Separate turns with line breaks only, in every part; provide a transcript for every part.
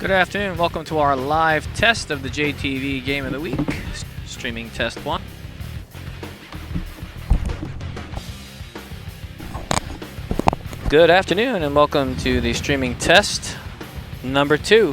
Good afternoon. Welcome to our live test of the JTV Game of the Week, streaming test 1. Good afternoon and welcome to the streaming test number 2.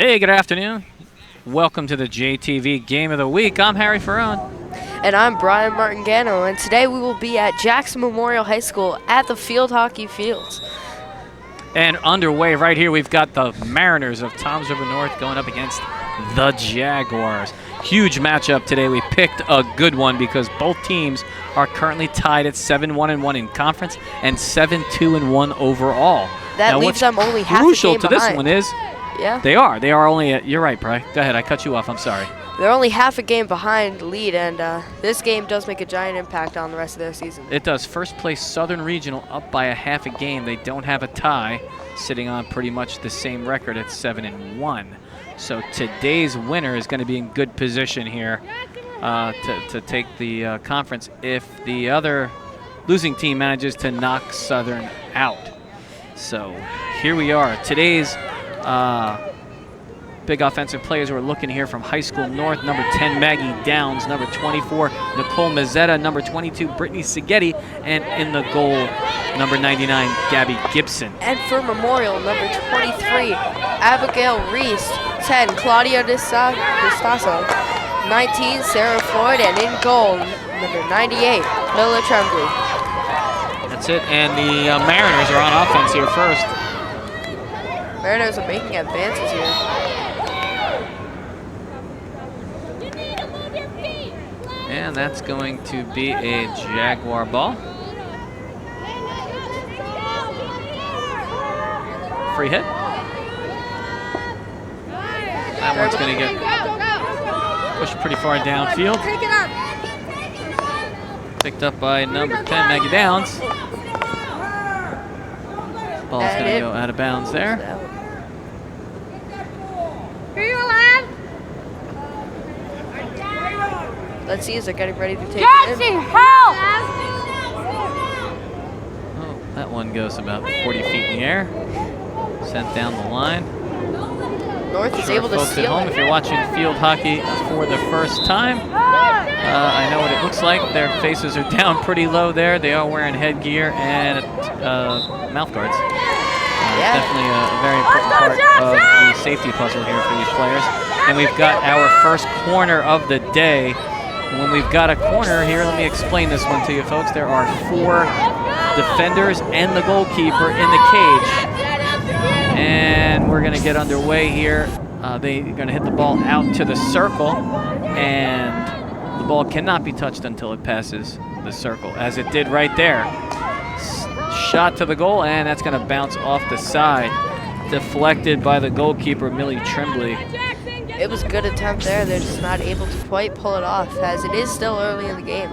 Hey, good afternoon. Welcome to the JTV Game of the Week. I'm Harry Ferrone.
And I'm Brian Martingano, and today we will be at Jackson Memorial High School at the field hockey fields.
And underway right here, we've got the Mariners of Toms River North going up against the Jaguars. Huge matchup today. We picked a good one because both teams are currently tied at 7-1-1 in conference and 7-2-1 overall.
That
now,
leaves them only half a
crucial
game
to
behind.
this one is they are only at, you're right, Bri. Go ahead, I cut you off, I'm sorry.
They're only half a game behind the lead, and this game does make a giant impact on the rest of their season.
It does. First place Southern Regional up by a half a game. They don't have a tie, sitting on pretty much the same record at 7-1. So today's winner is going to be in good position here to take the conference if the other losing team manages to knock Southern out. So here we are. Today's big offensive players we're looking here from High School North. Number 10, Maggie Downs. Number 24, Nicole Mazzetta. Number 22, Brittany Sigeti. And in the goal, number 99, Gabby Gibson.
And for Memorial, number 23, Abigail Reese. 10, Claudia Distaso. 19, Sarah Floyd. And in goal, number 98, Mila Tremblay.
That's it. And the Mariners are on offense here first.
Mariners are making advances here.
And that's going to be a Jaguar ball. Free hit. That one's going to get pushed pretty far downfield. Picked up by number 10, Maggie Downs. Ball's going to go out of bounds there.
Let's see as they're getting ready to take it in.
Oh, that one goes about 40 feet in the air. Sent down the line.
North is able to
folks at
steal
home,
it.
if you're watching field hockey for the first time, I know what it looks like. Their faces are down pretty low there. They are wearing headgear and mouth guards. Definitely a very important part of the safety puzzle here for these players. And we've got our first corner of the day. When we've got a corner here, let me explain this one to you folks. There are 4 defenders and the goalkeeper in the cage. And we're gonna get underway here. They're gonna hit the ball out to the circle, and the ball cannot be touched until it passes the circle, as it did right there. Shot to the goal, and that's gonna bounce off the side. Deflected by the goalkeeper, Millie Tremblay.
It was a good attempt there. They're just not able to quite pull it off, as it is still early in the game.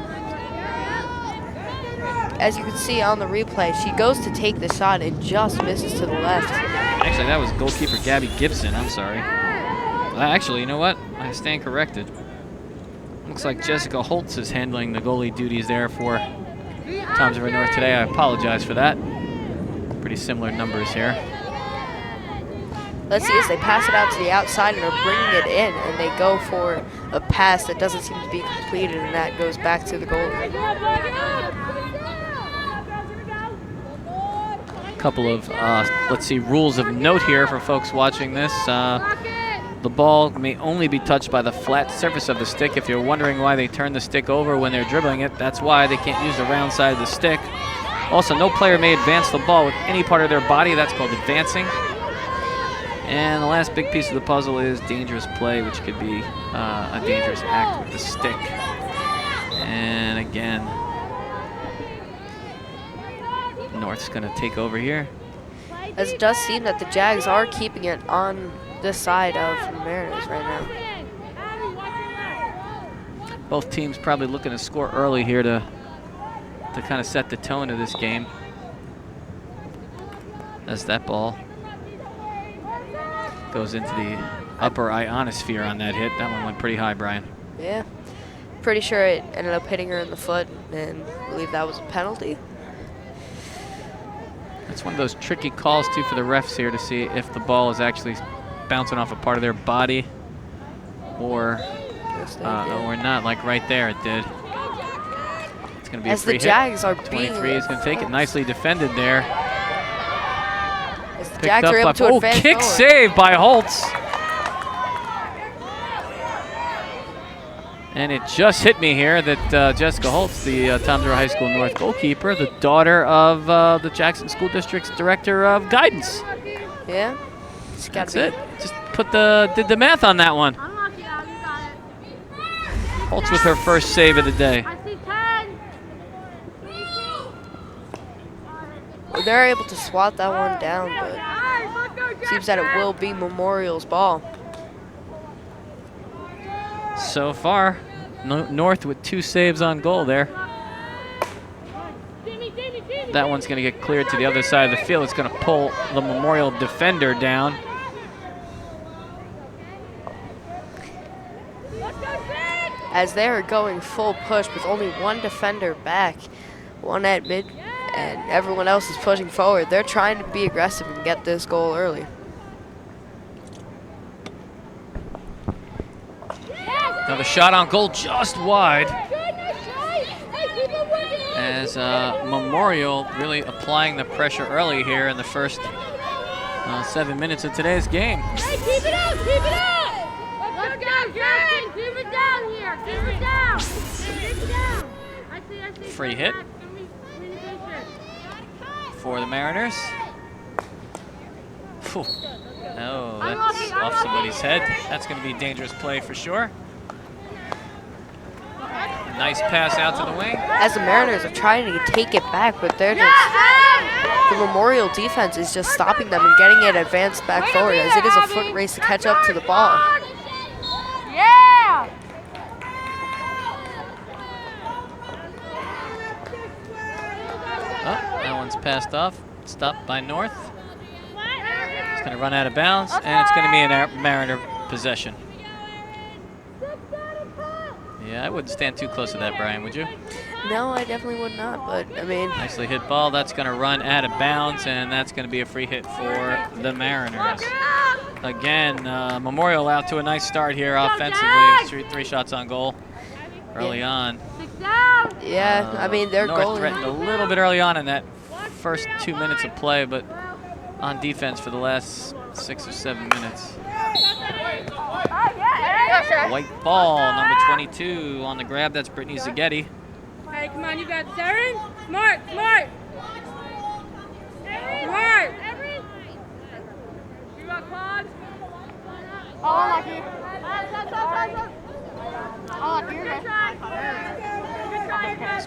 As you can see on the replay, she goes to take the shot and just misses to the left.
Actually, that was goalkeeper Gabby Gibson. I'm sorry. Actually, you know what? I stand corrected. Looks like Jessica Holtz is handling the goalie duties there for Toms River North today. I apologize for that. Pretty similar numbers here.
Let's see as they pass it out to the outside and are bringing it in, and they go for a pass that doesn't seem to be completed, and that goes back to the goalie.
Couple of, let's see, rules of note here for folks watching this. The ball may only be touched by the flat surface of the stick. If you're wondering why they turn the stick over when they're dribbling it, that's why. They can't use the round side of the stick. Also, no player may advance the ball with any part of their body. That's called advancing. And the last big piece of the puzzle is dangerous play, which could be a dangerous act with the stick. And again, North's going to take over here.
As it does seem that the Jags are keeping it on this side of the Mariners right now.
Both teams probably looking to score early here to kind of set the tone of this game. As that ball goes into the upper ionosphere on that hit. That one went pretty high, Brian.
Yeah. Pretty sure it ended up hitting her in the foot, and I believe that was a penalty.
It's one of those tricky calls, too, for the refs here to see if the ball is actually bouncing off a part of their body or not, like right there it did. It's going to be a free hit.
As the Jags are
23 is going to take it. Nicely defended there.
As the Jags are able to advance
kick
forward.
save by Holtz. And it just hit me here that Jessica Holtz, the Toms River High School North goalkeeper, the daughter of the Jackson School District's Director of Guidance.
Yeah.
That's it. Just did the math on that one. Holtz with her first save of the day.
Well, they're able to swat that one down, but seems that it will be Memorial's ball.
So far, North with 2 saves on goal there. That one's going to get cleared to the other side of the field. It's going to pull the Memorial defender down.
As they're going full push with only one defender back, one at mid, and everyone else is pushing forward. They're trying to be aggressive and get this goal early.
Another shot on goal just wide. As Memorial really applying the pressure early here in the first 7 minutes of today's game.
Hey, keep it up, keep it up! Let's go, Jackson! Keep it down here, keep it down! Keep it down! I see.
Free hit for the Mariners. Whew. Oh, that's off somebody's head. That's going to be a dangerous play for sure. Nice pass out to the wing.
As the Mariners are trying to take it back, but they're just, the Memorial defense is just stopping them and getting it advanced back forward, as it is a foot race to catch up to the ball.
Yeah!
Oh, that one's passed off. Stopped by North. It's going to run out of bounds, and it's going to be a Mariner possession. Yeah, I wouldn't stand too close to that, Brian, would you?
No, I definitely would not, but I mean...
Nicely hit ball. That's going to run out of bounds, and that's going to be a free hit for the Mariners. Again, Memorial out to a nice start here offensively. 3 shots on goal early on.
Yeah, I mean, they're
North
going...
threatened a little bit early on in that first 2 minutes of play, but on defense for the last 6 or 7 minutes. White ball, number 22 on the grab. That's Brittany Zaghetti.
Hey, come on, you got Saren. Smart. You got Claude.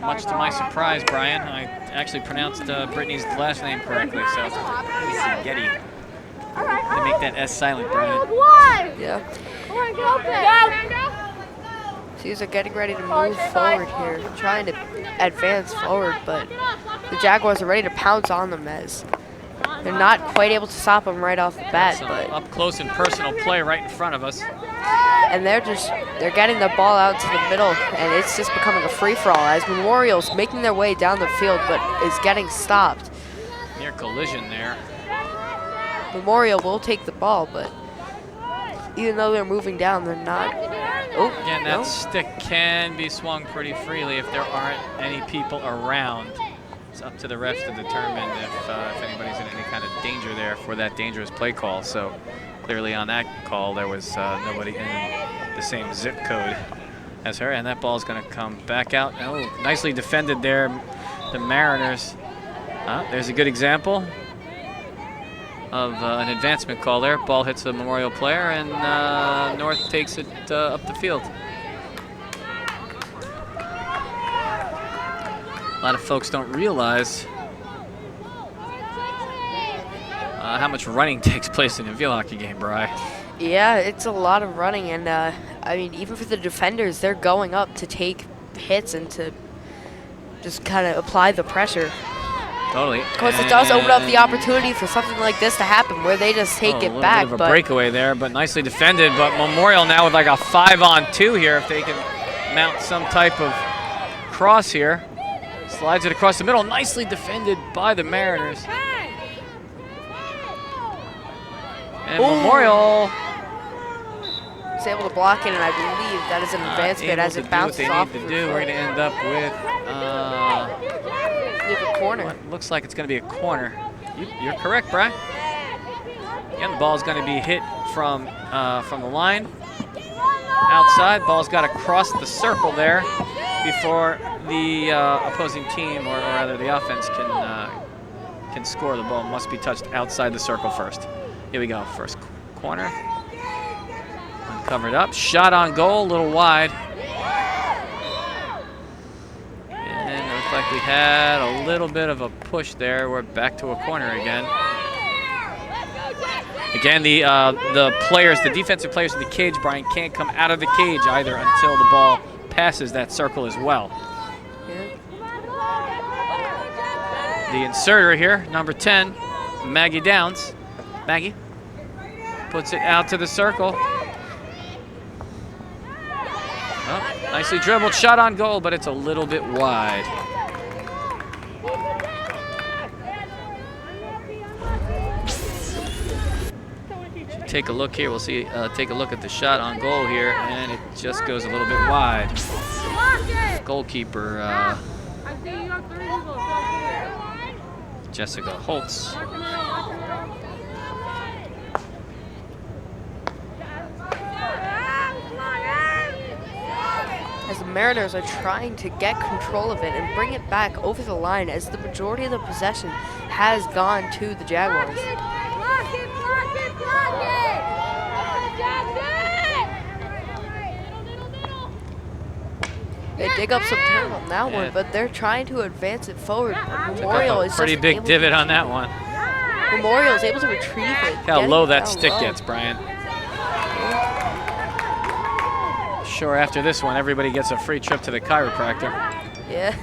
Much to my surprise, Brian, I actually pronounced Brittany's last name correctly, so it's Zaghetti. They make that S silent, Brian.
Yeah.
Go.
These are getting ready to move forward here, trying to advance forward, but the Jaguars are ready to pounce on them as they're not quite able to stop them right off the bat.
Some
But
up close and personal play right in front of us.
and they're getting the ball out to the middle, and it's just becoming a free-for-all as Memorial's making their way down the field, but is getting stopped.
Near collision there.
Memorial will take the ball, but even though they're moving down, they're not. Oh,
Again, that
no.
stick can be swung pretty freely if there aren't any people around. It's up to the refs to determine if anybody's in any kind of danger there for that dangerous play call. So clearly on that call, there was nobody in the same zip code as her, and that ball is going to come back out. Oh, nicely defended there, the Mariners. There's a good example of an advancement call there. Ball hits a Memorial player, and North takes it up the field. A lot of folks don't realize how much running takes place in a field hockey game, Bri.
Yeah, it's a lot of running, and I mean, even for the defenders, they're going up to take hits and to just kind of apply the pressure.
Totally.
Of course, it does open up the opportunity for something like this to happen, where they just take it back.
A little bit of a breakaway there, but nicely defended. But Memorial now with like a 5-on-2 here, if they can mount some type of cross here. Slides it across the middle, nicely defended by the Mariners. And Memorial
is able to block it, and I believe that is an advancement as it bounces off.
What they need to do. We're going to end up with
a corner.
What looks like it's going to be a corner. You're correct, Brian. Again, the ball is going to be hit from the line. outside. Ball's got to cross the circle there before the opposing team, or rather the offense, can score. The ball must be touched outside the circle first. Here we go. First corner. Uncovered up. Shot on goal, a little wide. And it looks like we had a little bit of a push there. We're back to a corner again. Again, the players, the defensive players in the cage, Brian, can't come out of the cage either until the ball passes that circle as well. The inserter here, number 10, Maggie Downs. Maggie puts it out to the circle. Oh, nicely dribbled, shot on goal, but it's a little bit wide. Take a look here. We'll see. Take a look at the shot on goal here, and it just goes a little bit wide. Goalkeeper Jessica Holtz.
As the Mariners are trying to get control of it and bring it back over the line, as the majority of the possession has gone to the Jaguars. They dig up some turf on that one, but they're trying to advance it forward. Memorial is
pretty
just
big
able
divot on that one.
Memorial is able to retrieve it.
How low that
down
stick
low.
gets, Brian. Sure, after this one, everybody gets a free trip to the chiropractor.
Yeah.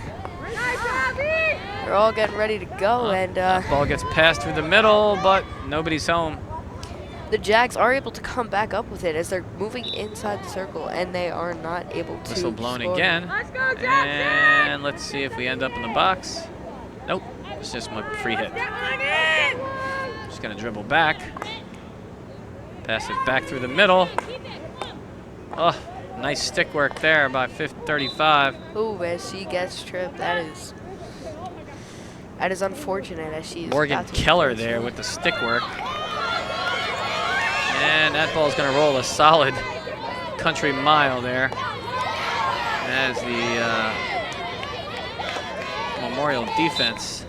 They're all getting ready to go, and
that ball gets passed through the middle, but nobody's home.
the Jags are able to come back up with it as they're moving inside the circle, and they are not able to
Whistle blown
score.
again.
Let's go, Jackson!
And let's see if we end up in the box. Nope, it's just my free hit. Just gonna dribble back. Pass it back through the middle. Oh, nice stick work there by 35.
Ooh, as she gets tripped, that is unfortunate as she's
Morgan
about to
Keller
advance.
there with the stick work. And that ball's gonna roll a solid country mile there as the Memorial defense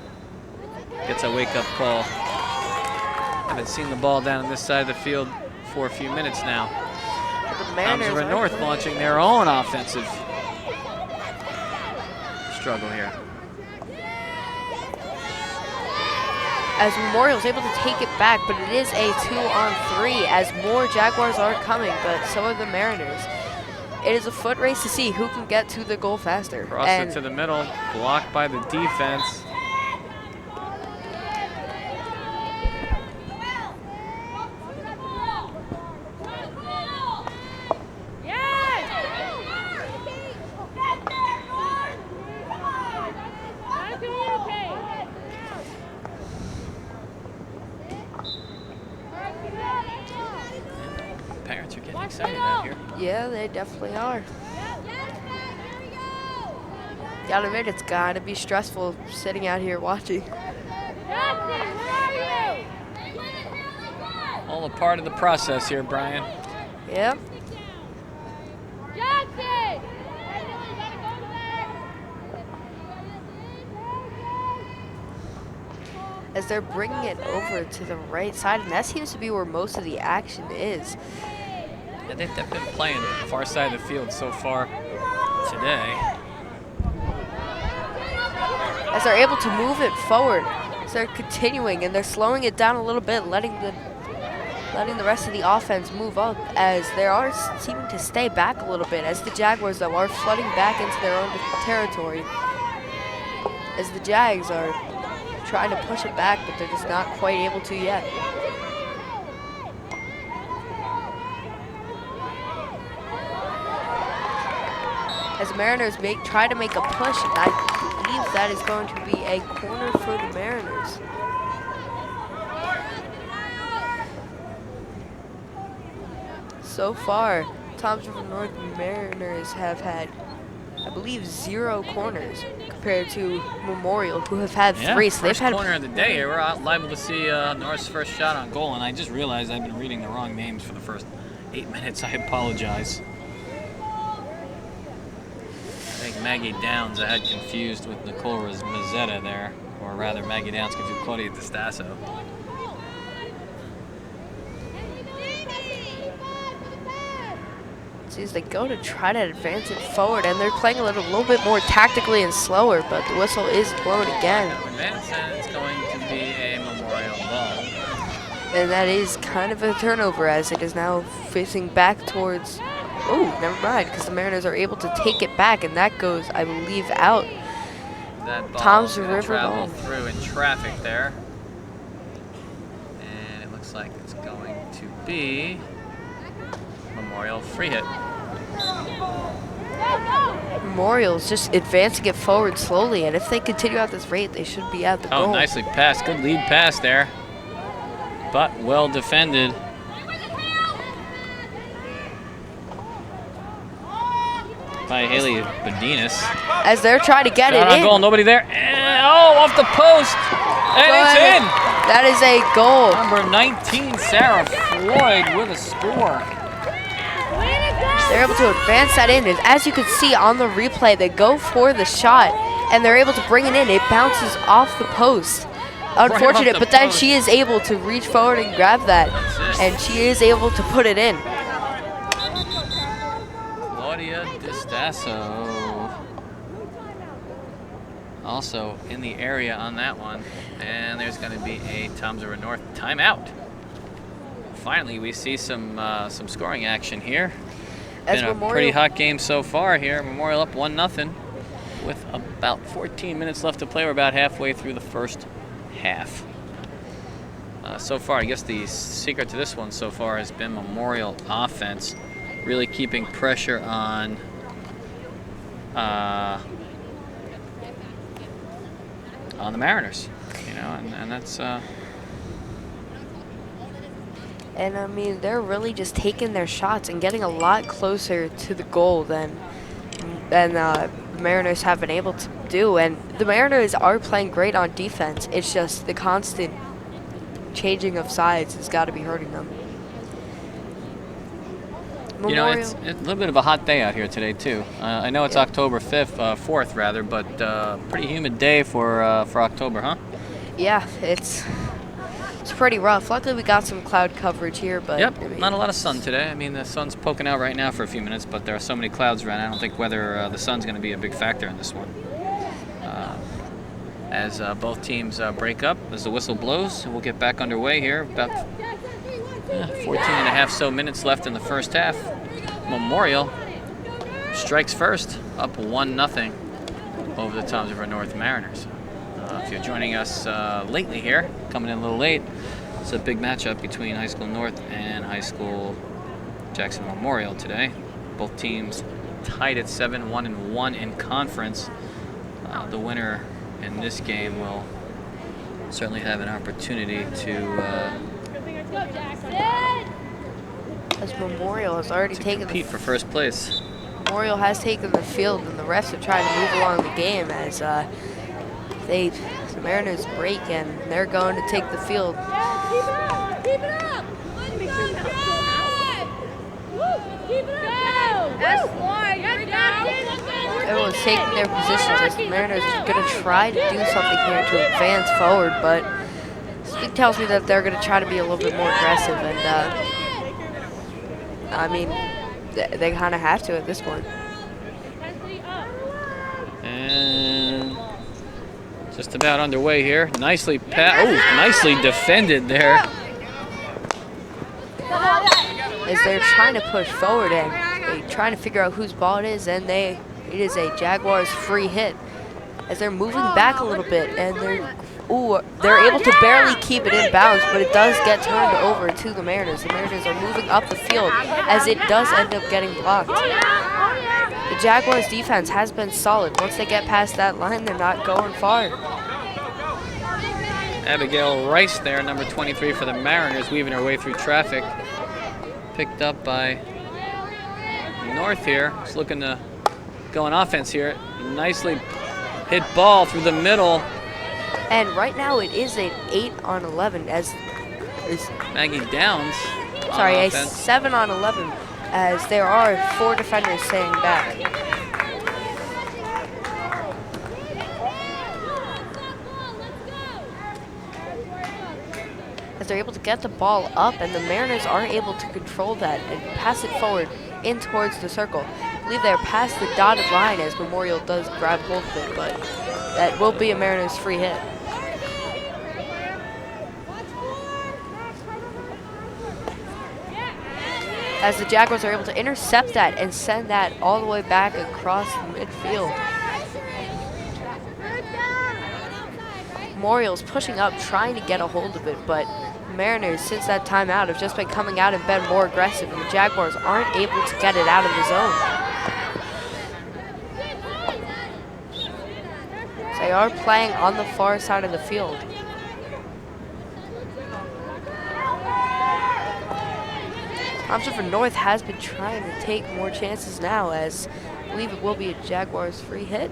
gets a wake-up call. Haven't seen the ball down on this side of the field for a few minutes now.
The Mariners
Tomsboro
are
North
playing-
launching their own offensive struggle here.
As Memorial's able to take it back, but it is a 2-on-3 as more Jaguars are coming, but so are the Mariners. It is a foot race to see who can get to the goal faster.
Cross
And
it to the middle, blocked by the defense. Parents are getting excited out here.
yeah, they definitely are. Gotta admit, it's gotta be stressful sitting out here watching.
All a part of the process here, Brian.
Yeah. As they're bringing it over to the right side, and that seems to be where most of the action is.
Yeah, they've been playing the far side of the field so far today.
As they're able to move it forward, as they're continuing, and they're slowing it down a little bit, letting the rest of the offense move up, as they are seeming to stay back a little bit, as the Jaguars, though, are flooding back into their own territory. As the Jags are trying to push it back, but they're just not quite able to yet. As the Mariners try to make a push, and I believe that is going to be a corner for the Mariners. So far, Tomsboro North Mariners have had, I believe, 0 corners compared to Memorial, who have had 3. So they've
first
had
corner of the day here. We're liable to see North's first shot on goal, and I just realized I've been reading the wrong names for the first 8 minutes. I apologize. Maggie Downs I had confused with Nicole Mazzetta there, or rather Maggie Downs confused with Claudia DeStasso.
See, as they go to try to advance it forward, and they're playing a little bit more tactically and slower, but the whistle is blown again.
Advance, and it's going to be a Memorial ball.
And that is kind of a turnover, as it is now facing back towards, oh, never mind, because the Mariners are able to take it back, and that goes, I believe, out.
That ball
Tom's
gonna
River
travel
ball.
through in traffic there. And it looks like it's going to be Memorial free hit.
Memorial's just advancing it forward slowly, and if they continue at this rate, they should be at the
Oh,
goal.
nicely passed. Good lead pass there. But well defended. By Haley Bedinas.
As they're trying to get
Shot
it
on
in.
goal, nobody there. And, oh, off the post. And
But
it's in.
that is a goal.
Number 19, Sarah Floyd with a score.
They're able to advance that in, and as you can see on the replay, they go for the shot, and they're able to bring it in. It bounces off the post. Unfortunate,
the
but then
post.
she is able to reach forward and grab that,
That's it.
and she is able to put it in.
Claudia DeStasso also in the area on that one. And there's going to be a Toms River North timeout. Finally, we see some scoring action here.
As
Been a
Memorial-
pretty hot game so far here. Memorial up 1-0 with about 14 minutes left to play. We're about halfway through the first half. So far, I guess the secret to this one so far has been Memorial offense, really keeping pressure on the Mariners. You know, and that's
And I mean, they're really just taking their shots and getting a lot closer to the goal than the Mariners have been able to do. And the Mariners are playing great on defense. It's just the constant changing of sides has got to be hurting them.
you know,
Memorial.
it's a little bit of a hot day out here today too. I know it's
Yeah.
October 4th rather, but pretty humid day for October, huh?
Yeah, it's pretty rough. Luckily, we got some cloud coverage here, but
Yep,
I mean,
not a lot of sun today. I mean, the sun's poking out right now for a few minutes, but there are so many clouds around. I don't think whether the sun's going to be a big factor in this one. As both teams break up, as the whistle blows, we'll get back underway here. About 14 and a half so minutes left in the first half. Memorial strikes first, up 1-0 over the Toms River North Mariners. If you're joining us lately here, coming in a little late, it's a big matchup between High School North and High School Jackson Memorial today. Both teams tied at 7-1-1 in conference. The winner in this game will certainly have an opportunity to
as Memorial has already taken the
compete for first place.
Memorial has taken the field, and the refs are trying to move along the game as the Mariners break, and they're going to take the field.
Keep it up! Keep it up! Keep it up! That's why
Everyone's taking their positions as the Mariners are going to try to do something here to advance forward, but something tells me that they're going to try to be a little bit more aggressive, and I mean, they kind of have to at this point.
And just about underway here. Nicely nicely defended there.
As they're trying to push forward and they're trying to figure out whose ball it is, and it is a Jaguars free hit. As they're moving back a little bit, and they're able to barely keep it in bounds, but it does get turned over to the Mariners. The Mariners are moving up the field as it does end up getting blocked. The Jaguars defense has been solid. Once they get past that line, they're not going far.
Abigail Rice there, number 23 for the Mariners, weaving her way through traffic. Picked up by North here. Just looking to go on offense here. Nicely hit ball through the middle.
And right now it is an 8-on-11 as
Maggie Downs on
sorry, a
offense.
7-on-11 as there are 4 defenders staying back. as they're able to get the ball up, and the Mariners are able to control that and pass it forward in towards the circle. I believe they're past the dotted line as Memorial does grab hold of it, but that will be a Mariners free hit. As the Jaguars are able to intercept that and send that all the way back across the midfield. Memorial's pushing up, trying to get a hold of it, but Mariners, since that timeout, have just been coming out and been more aggressive, and the Jaguars aren't able to get it out of the zone. They are playing on the far side of the field. Toms River North has been trying to take more chances now, as I believe it will be a Jaguars free hit.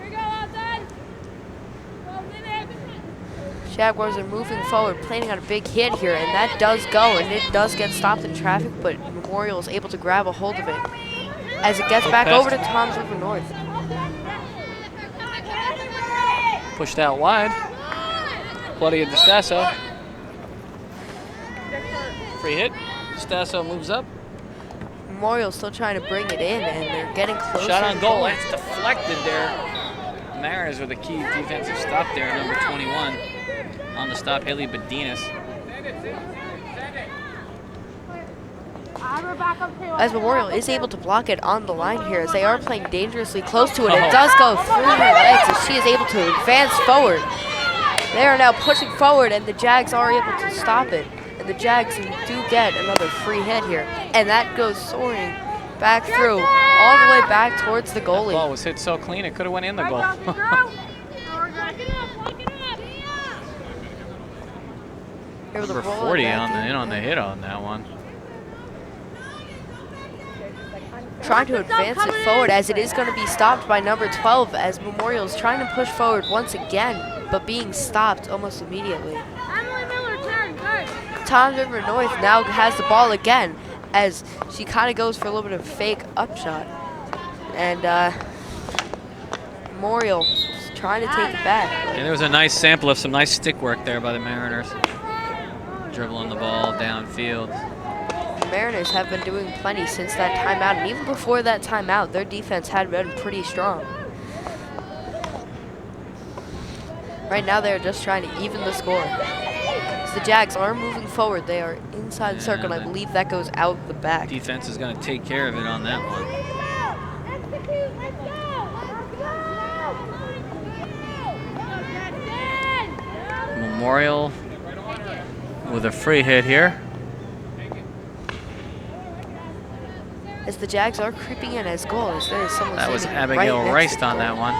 Jaguars are moving forward, planning on a big hit here, and that does go, and it does get stopped in traffic, but Memorial is able to grab a hold of it as it gets back over to Toms River North.
Pushed out wide. Claudia DeStasso. Free hit. DeStasso moves up.
Memorial still trying to bring it in, and they're getting closer.
Shot on goal. It's deflected there. Mariners with a key defensive stop there, number 21. On the stop, Haley Bedinas.
As Memorial is able to block it on the line here, as they are playing dangerously close to it. It does go through her legs as she is able to advance forward. They are now pushing forward, and the Jags are able to stop it. And the Jags do get another free hit here. And that goes soaring back through, all the way back towards the goalie.
That ball was hit so clean, it could have went in the goal. Number 40 on the hit on that one.
Trying to advance it forward, as it is going to be stopped by number 12, as Memorial is trying to push forward once again, but being stopped almost immediately. Toms River North now has the ball again, as she kind of goes for a little bit of a fake upshot. And Memorial is trying to take it back.
And there was a nice sample of some nice stick work there by the Mariners. Dribbling the ball downfield.
The Mariners have been doing plenty since that timeout, and even before that timeout, their defense had been pretty strong. Right now, they're just trying to even the score. As the Jags are moving forward, they are inside the circle, and I believe that goes out the back.
Defense is going to take care of it on that one. Memorial with a free hit here.
As the Jags are creeping in as goals, there is someone.
That was
standing
Abigail
right
Rice
next to
on that one.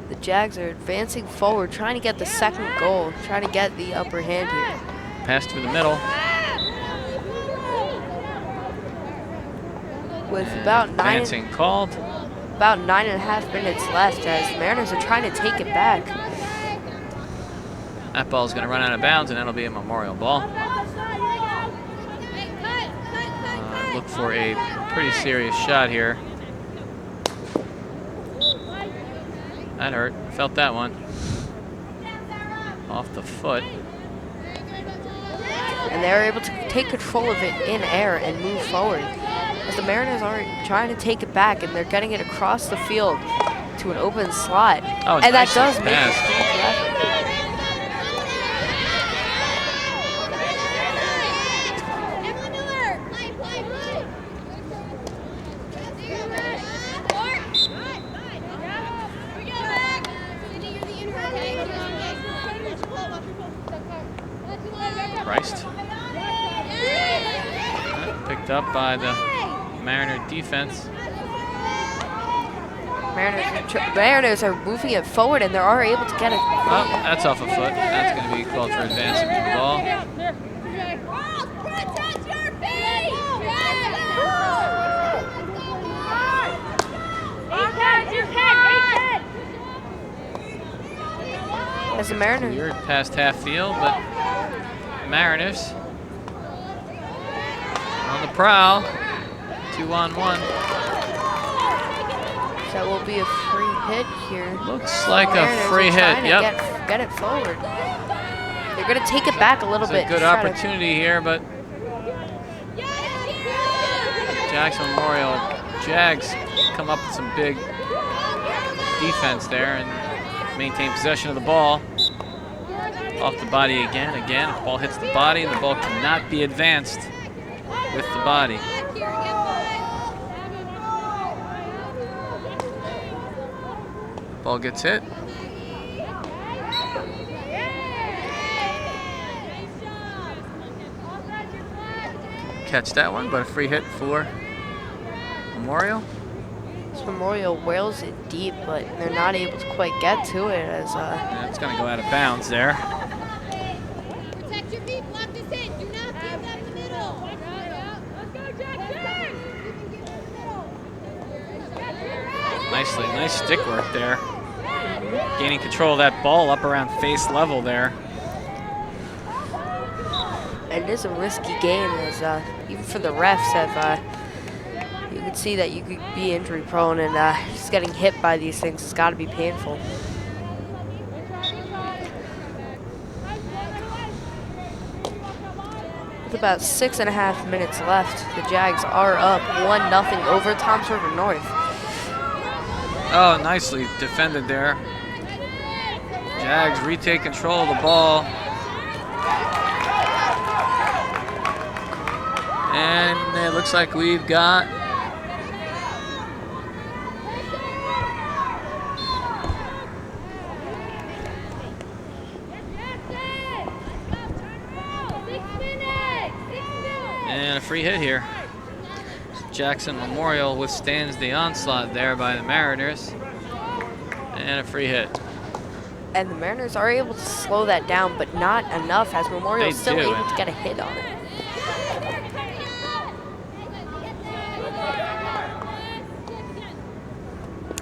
The Jags are advancing forward, trying to get the second goal, trying to get the upper hand here.
Pass through the middle.
With about
advancing called.
About 9.5 minutes left, as the Mariners are trying to take it back.
That ball's going to run out of bounds, and that'll be a Memorial ball. Look for a pretty serious shot here. That hurt. Felt that one. Off the foot.
And they're able to take control of it in air and move forward. As the Mariners are trying to take it back, and they're getting it across the field to an open slot.
Oh,
and that
nice
does make
pass. Christ. Picked up by the Mariner defense.
Mariners are moving it forward, and they are able to get it.
Oh, that's off a foot. That's going to be called for advancing the ball.
As the Mariners.
You're past half field, but Mariners on the prowl. 2-on-1.
That will be a free hit here.
Looks like a
Mariners
free
are
hit.
trying to
Yep.
get it forward. They're going to take it back a little
It's
bit.
a good
to try to-
opportunity here, but Jackson Memorial Jags come up with some big defense there and maintain possession of the ball. Off the body again. Again, the ball hits the body, and the ball cannot be advanced with the body. Ball gets hit. Catch that one, but a free hit for Memorial.
This Memorial whales it deep, but they're not able to quite get to it as
Yeah, it's going to go out of bounds there.
Protect your feet, block this in. Do not give them the middle. Let's go, Jackson.
Nice stick work there. Gaining control of that ball up around face level there.
it is a risky game as even for the refs have you can see that you could be injury prone and just getting hit by these things has got to be painful. With about 6.5 minutes left, the Jags are up 1-0 over Toms River North.
Oh, nicely defended there. Jags retake control of the ball. And it looks like we've got and a free hit here. Jackson Memorial withstands the onslaught there by the Mariners. And a free hit.
And the Mariners are able to slow that down, but not enough as Memorial is
They
still
do.
able to get a hit on it.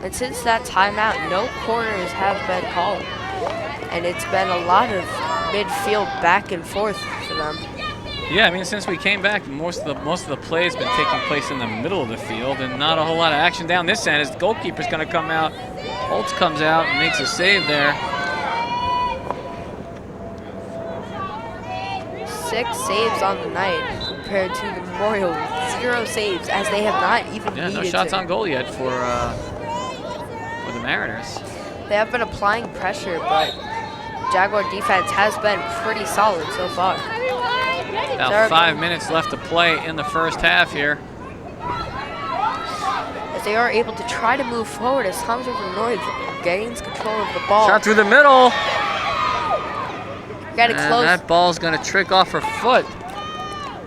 And since that timeout, no corners have been called. And it's been a lot of midfield back and forth for them.
Yeah, I mean, since we came back, most of the plays been taking place in the middle of the field, and not a whole lot of action down this end. As the goalkeeper's going to come out, Holtz comes out and makes a save there.
6 saves on the night compared to the Memorial with 0 saves, as they have not even
Yeah, no
needed
shots
to.
on goal yet for the Mariners.
They have been applying pressure, but Jaguar defense has been pretty solid so far.
About 5 minutes left to play in the first half here.
As they are able to try to move forward as Toms River North gains control of the ball.
Shot through the middle.
Getting
And
close.
that ball's going to trick off her foot.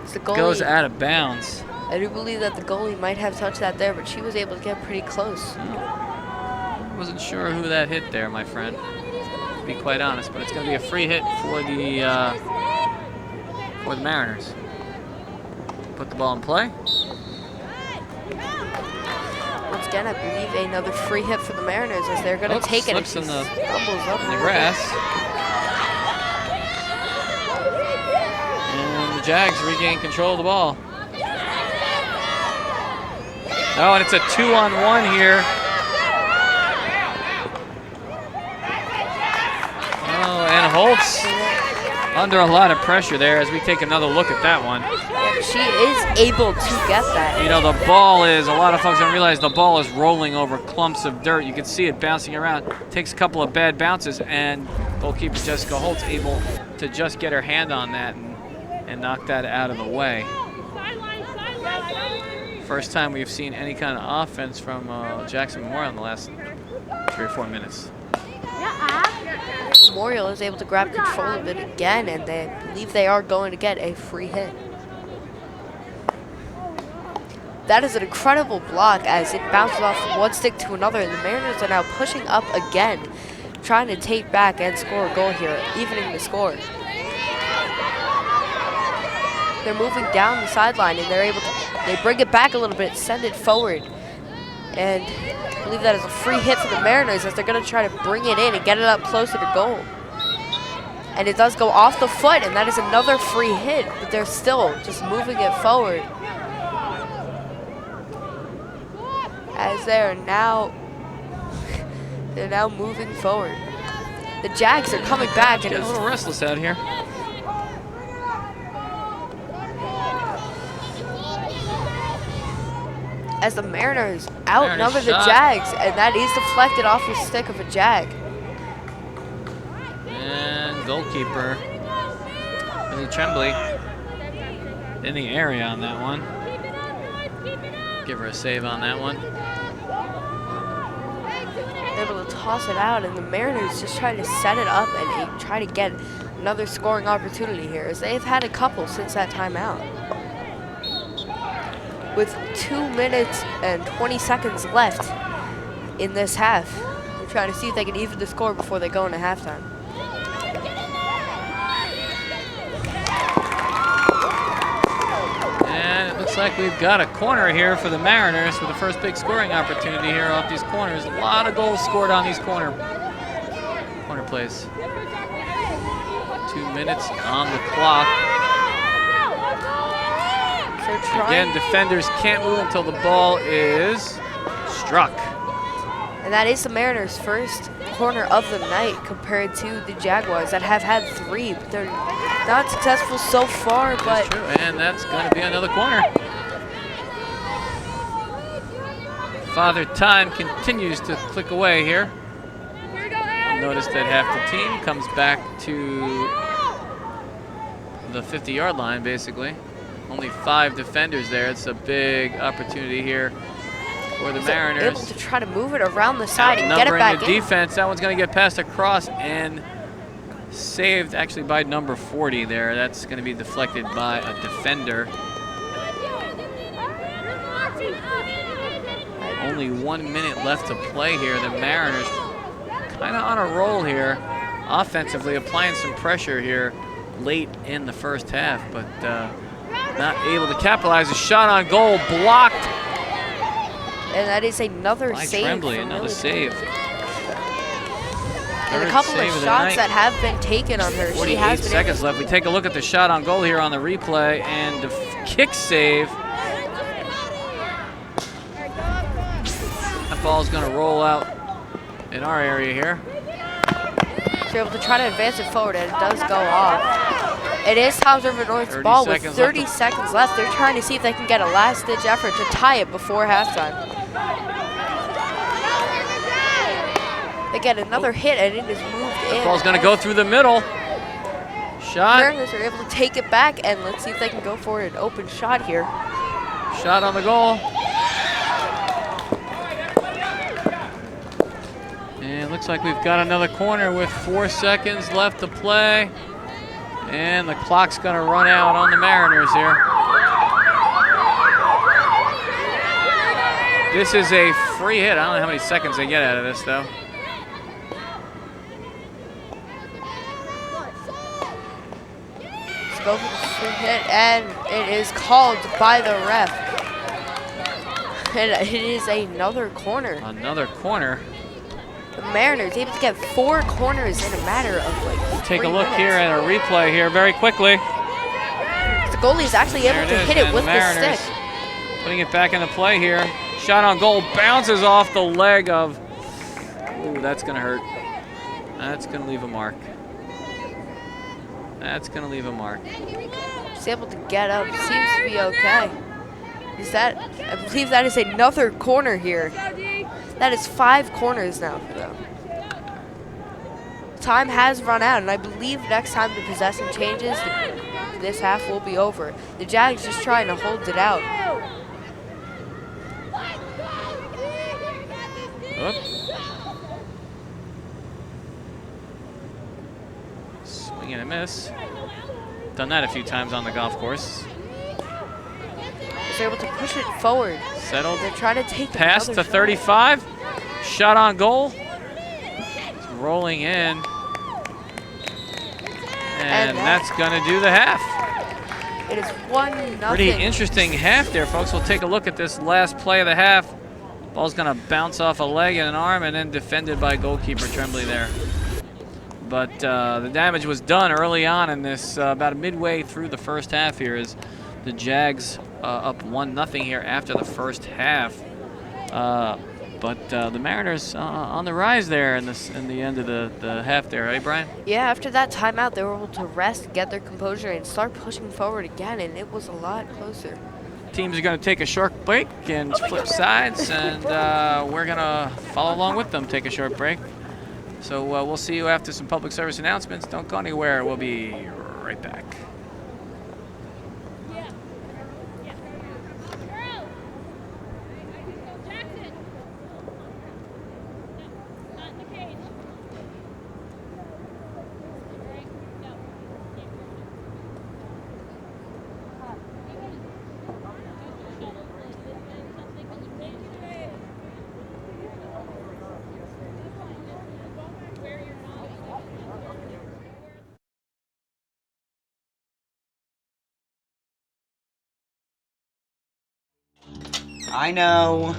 It's the goalie.
Goes out of bounds.
I do believe that the goalie might have touched that there, but she was able to get pretty close.
Wasn't sure who that hit there, my friend, to be quite honest, but it's going to be a free hit for the Mariners. Put the ball in play.
Once again, I believe another free hit for the Mariners as they're going to
Oops,
take it. and
slips in
she
the-
stumbles up
In the
a little bit.
grass. And the Jags regain control of the ball. Oh, and it's a 2-on-1 here. Oh, and Holtz under a lot of pressure there as we take another look at that one.
Yeah, she is able to get that.
You know, the ball is, a lot of folks don't realize the ball is rolling over clumps of dirt. You can see it bouncing around. Takes a couple of bad bounces, and goalkeeper Jessica Holtz able to just get her hand on that and knock that out of the way. First time we've seen any kind of offense from Jackson Memorial in the last 3 or 4 minutes.
Memorial is able to grab control of it again, and they believe they are going to get a free hit. That is an incredible block as it bounces off from one stick to another, and the Mariners are now pushing up again, trying to take back and score a goal here, evening the score. They're moving down the sideline, and they're able to, they bring it back a little bit, send it forward, and I believe that is a free hit for the Mariners as they're going to try to bring it in and get it up closer to goal. And it does go off the foot, and that is another free hit, but they're still just moving it forward. As they are now They're now moving forward. The Jags are coming back, and
Getting a little restless out here.
as the Mariners outnumber the
shot.
Jags, and that is deflected off the stick of a Jag.
And goalkeeper Billy Tremblay in the area on that one. Give her a save on that one.
Able to toss it out, and the Mariners just trying to set it up and try to get another scoring opportunity here, as they've had a couple since that timeout. With 2 minutes and 20 seconds left in this half, they're trying to see if they can even the score before they go into halftime.
And it looks like we've got a corner here for the Mariners with the first big scoring opportunity here off these corners. A lot of goals scored on these corner plays. 2 minutes on the clock. Again, defenders can't move until the ball is struck.
And that is the Mariners' first corner of the night compared to the Jaguars that have had 3, but they're not successful so far. But
that's true, and that's going to be another corner. Father Time continues to click away here. Notice that half the team comes back to the 50-yard line, basically. Only 5 defenders there. It's a big opportunity here for the Mariners.
Able to try to move it around the side and get it back
the defense. That one's going to get passed across and saved actually by number 40 there. That's going to be deflected by a defender. Only 1 minute left to play here. The Mariners kind of on a roll here, offensively applying some pressure here late in the first half, but not able to capitalize. A shot on goal blocked.
And that is another
by
save.
Tremblay, another save.
And a couple of shots that have been taken on her.
48 seconds left. We take a look at the shot on goal here on the replay, and the kick save. That ball's going to roll out in our area here.
So you're able to try to advance it forward, and it does go off. It is Toms River North's ball with 30 seconds left. They're trying to see if they can get a last-ditch effort to tie it before halftime. They get another hit, and it is moved in.
The ball's going to go through the middle. Shot.
Mariners are able to take it back, and let's see if they can go for an open shot here.
Shot on the goal. And it looks like we've got another corner with 4 seconds left to play. And the clock's going to run out on the Mariners here. This is a free hit. I don't know how many seconds they get out of this, though.
Let's go for the free hit, and it is called by the ref. And it is another corner.
Another corner.
The Mariners able to get 4 corners in a matter of like
Take a
3
look
minutes.
here at a replay here very quickly.
The goalie is actually able to hit it with the stick.
Putting it back into play here. Shot on goal, bounces off the leg of, ooh, that's going to hurt. That's going to leave a mark. That's going to leave a mark.
She's able to get up, seems to be okay. Is that, I believe that is another corner here. That is 5 corners now for them. Time has run out, and I believe next time the possession changes, this half will be over. The Jags just trying to hold it out.
Swing and a miss. Done that a few times on the golf course.
They're able to push it forward.
Settled.
They're trying to take
pass to
shot.
35. Shot on goal. It's rolling in. And that's going to do the half.
It is 1-0.
Pretty interesting half there, folks. We'll take a look at this last play of the half. Ball's going to bounce off a leg and an arm, and then defended by goalkeeper Tremblay there. But the damage was done early on in this, about midway through the first half here, as the Jags up 1-0 here after the first half. But the Mariners on the rise there in the end of the half there, eh, Brian?
Yeah, after that timeout, they were able to rest, get their composure, and start pushing forward again, and it was a lot closer.
Teams are going to take a short break and flip sides, and we're going to follow along with them, take a short break. So we'll see you after some public service announcements. Don't go anywhere. We'll be right back.
I know.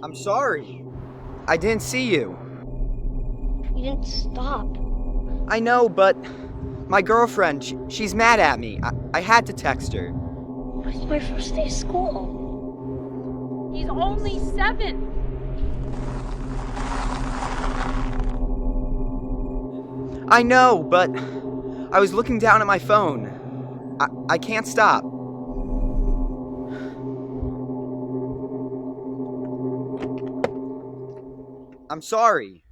I'm sorry. I didn't see you.
You didn't stop.
I know, but my girlfriend, she's mad at me. I had to text her.
It's my first day of school. He's only 7.
I know, but I was looking down at my phone. I can't stop. I'm sorry.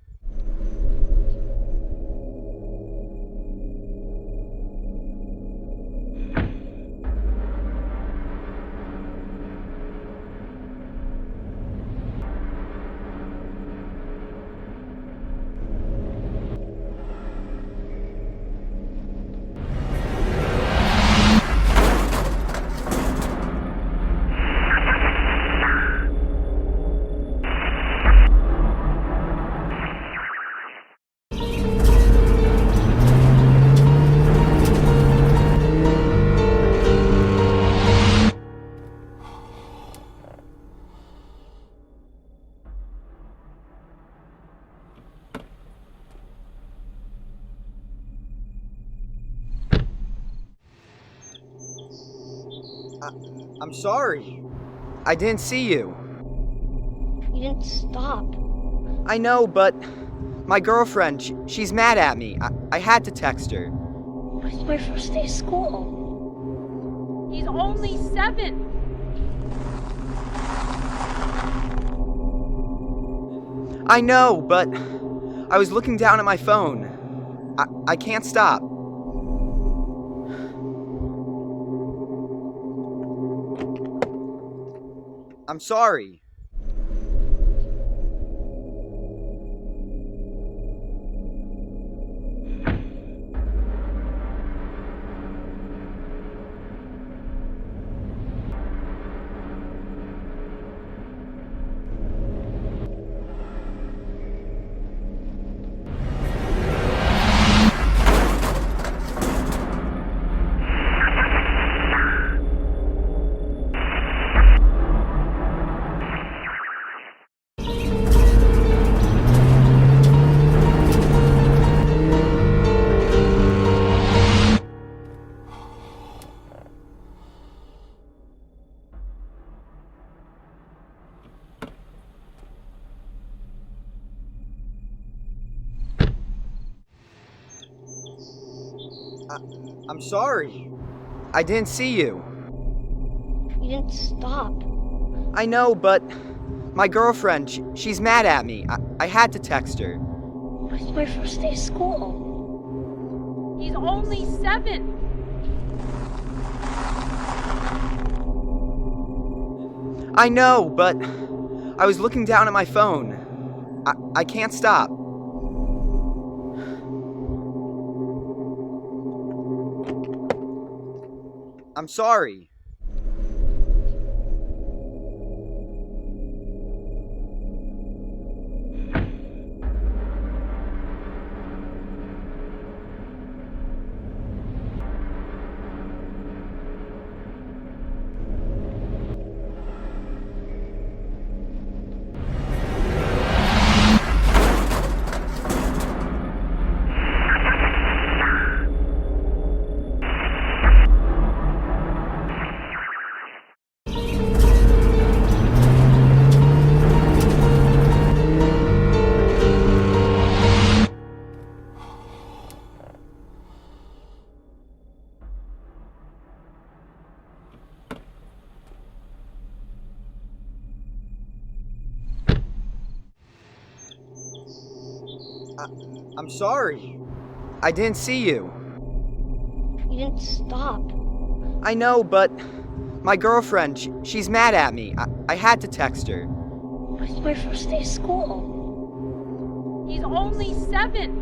I'm sorry. I didn't see you.
You didn't stop.
I know, but my girlfriend, she's mad at me. I had to text her.
It's my first day of school. He's only 7.
I know, but I was looking down at my phone. I can't stop. I'm sorry. I'm sorry. I didn't see you.
You didn't stop.
I know, but my girlfriend, she's mad at me. I had to text her.
It's my first day of school. He's only 7.
I know, but I was looking down at my phone. I can't stop. I'm sorry. I'm sorry. I didn't see you.
You didn't stop.
I know, but my girlfriend, she's mad at me. I had to text her.
It's my first day of school. He's only 7.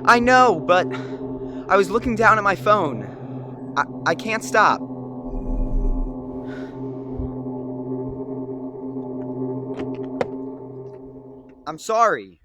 I know, but I was looking down at my phone. I can't stop. I'm sorry.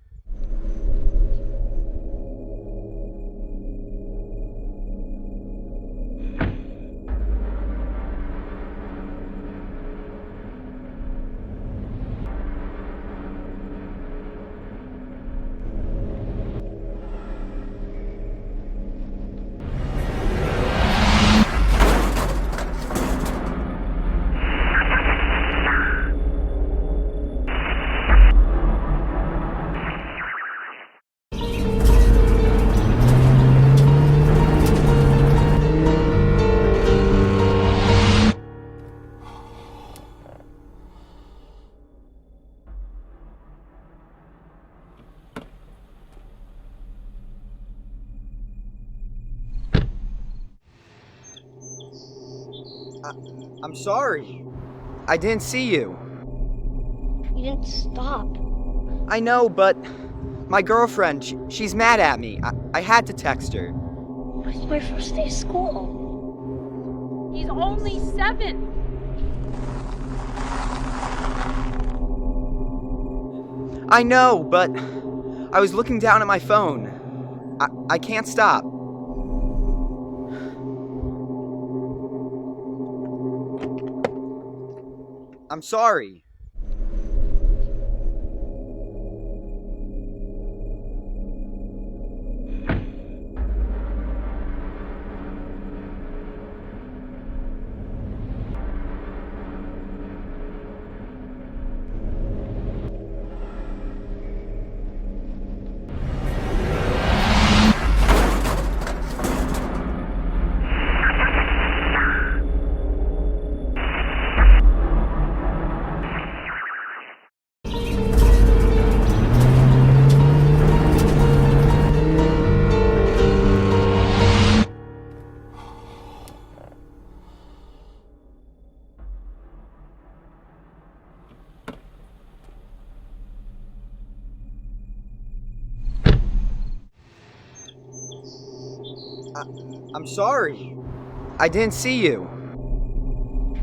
I'm sorry. I didn't see you.
You didn't stop.
I know, but my girlfriend, she's mad at me. I had to text her.
It's my first day of school. He's only 7.
I know, but I was looking down at my phone. I can't stop. I'm sorry. I'm sorry. I didn't see you.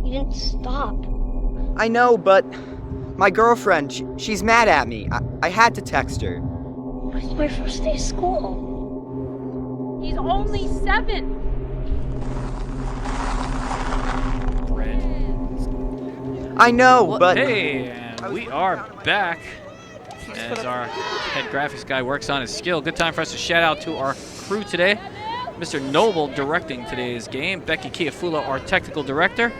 You didn't stop.
I know, but my girlfriend, she's mad at me. I had to text her.
It's my first day of school. He's only 7.
I know, but
Hey, and we are back as our head graphics guy works on his skill. Good time for us to shout out to our crew today. Mr. Noble directing today's game. Becky Kiafulo, our technical director.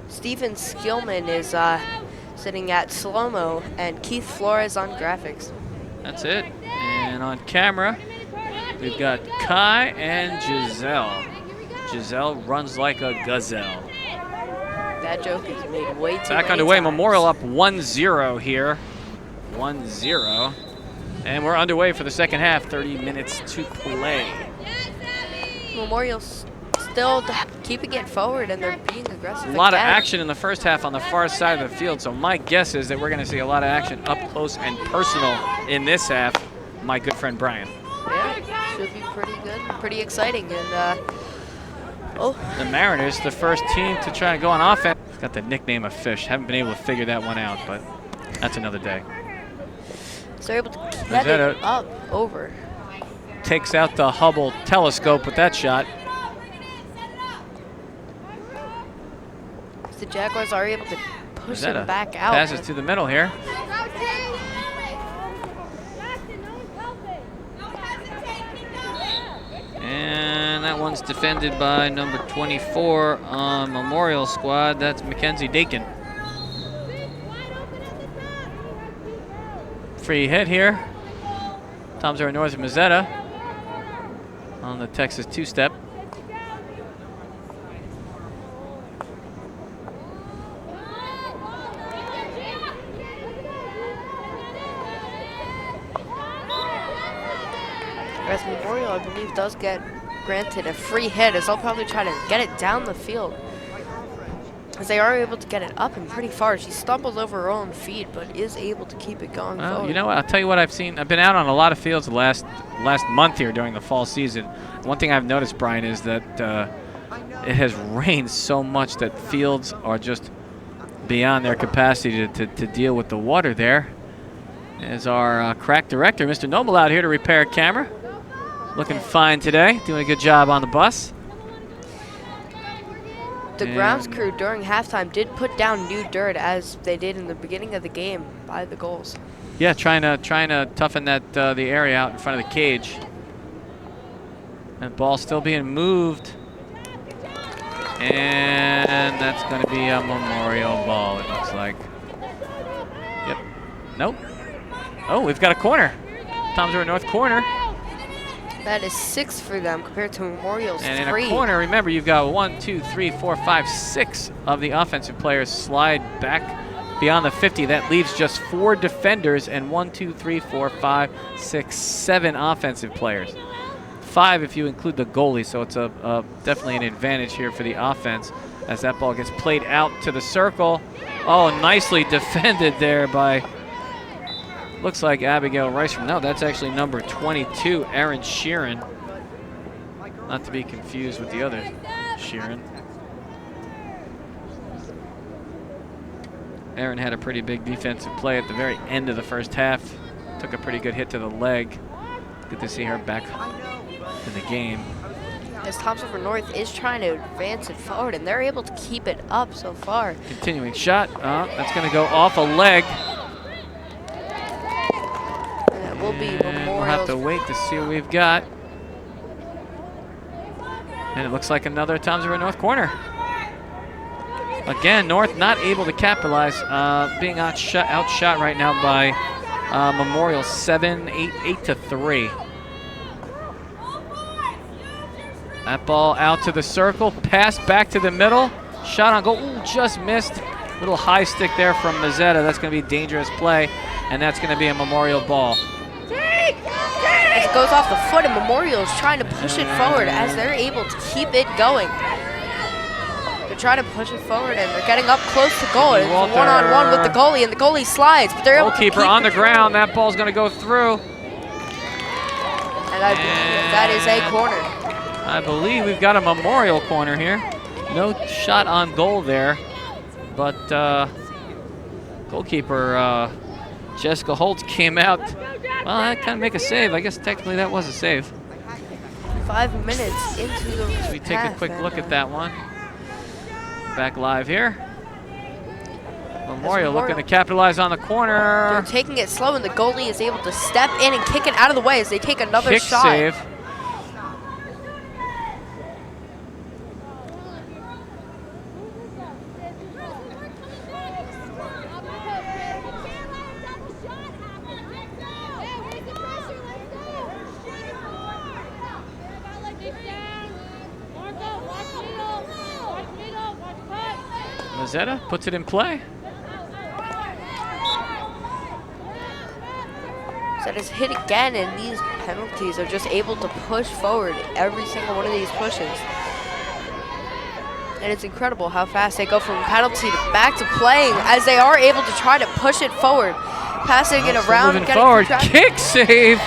Steven Skillman is sitting at slow-mo, and Keith Flores on graphics.
That's it. And on camera, we've got Kai and Giselle. Giselle runs like a gazelle.
That joke is made way too
Back
many
underway.
times.
Memorial up 1-0 here. 1-0. And we're underway for the second half. 30 minutes to play.
Memorial still keeping it forward, and they're being aggressive.
A lot of
again.
action in the first half on the far side of the field, so my guess is that we're going to see a lot of action up close and personal in this half, my good friend Brian.
Yeah, should be pretty good, pretty exciting. And
The Mariners, the first team to try and go on offense. It's got the nickname of Fish. Haven't been able to figure that one out, but that's another day.
so they're able to get it up over.
Takes out the Hubble telescope with that shot.
The Jaguars are able to push it
Mazzetta
back out.
passes to the middle here. And that one's defended by number 24 on Memorial squad. That's Mackenzie Dakin. Free hit here. Toms River North of Mazzetta on the Texas two-step.
As Memorial, I believe, does get granted a free hit, as they'll probably try to get it down the field. As they are able to get it up and pretty far. She stumbles over her own feet, but is able to keep it going forward.
You know what? I'll tell you what I've seen. I've been out on a lot of fields the last month here during the fall season. One thing I've noticed, Brian, is that it has rained so much that fields are just beyond their capacity to deal with the water there. As our crack director, Mr. Noble, out here to repair a camera. Looking fine today, doing a good job on the bus.
The grounds crew during halftime did put down new dirt, as they did in the beginning of the game by the goals.
Yeah, trying to toughen that the area out in front of the cage. And ball still being moved. And that's going to be a Memorial ball, it looks like. Yep. Nope. Oh, we've got a corner. Toms River North corner.
That is 6 for them compared to Memorial's 3.
And in a corner, remember, you've got 1, 2, 3, 4, 5, 6 of the offensive players slide back beyond the 50. That leaves just 4 defenders and 1, 2, 3, 4, 5, 6, 7 offensive players. 5 if you include the goalie, so it's definitely an advantage here for the offense as that ball gets played out to the circle. Oh, nicely defended there by, looks like Abigail Rice. No, that's actually number 22, Erin Sheeran. Not to be confused with the other Sheeran. Erin had a pretty big defensive play at the very end of the first half. Took a pretty good hit to the leg. Good to see her back in the game.
As Toms River North is trying to advance it forward, and they're able to keep it up so far.
Continuing shot. That's going to go off a leg.
And that will be Memorial's.
We'll have to wait to see what we've got. And it looks like another Toms River North corner. Again, North not able to capitalize, being outshot right now by Memorial 8-3. That ball out to the circle, pass back to the middle, shot on goal. Ooh, just missed. Little high stick there from Mazzetta. That's going to be a dangerous play, and that's going to be a Memorial ball.
As it goes off the foot, and Memorial is trying to push it forward as they're able to keep it going. They're trying to push it forward, and they're getting up close to goal. It's
Walter.
one-on-one with the goalie, and the goalie slides, but they're able to keep
Goalkeeper on the
it.
ground. That ball's going to go through.
And I believe that is a corner.
I believe we've got a Memorial corner here. No shot on goal there, but goalkeeper Jessica Holtz came out. Well, that kind of make a save. I guess technically that was a save.
5 minutes into the
So we take a quick look at that one. Back live here. Memorial looking to capitalize on the corner.
They're taking it slow, and the goalie is able to step in and kick it out of the way as they take another
Kick
shot.
save. Mazzetta puts it in play.
Zeta that is hit again, and these penalties are just able to push forward every single one of these pushes. And it's incredible how fast they go from penalty to back to playing as they are able to try to push it forward. Passing it around.
Moving forward, kick save.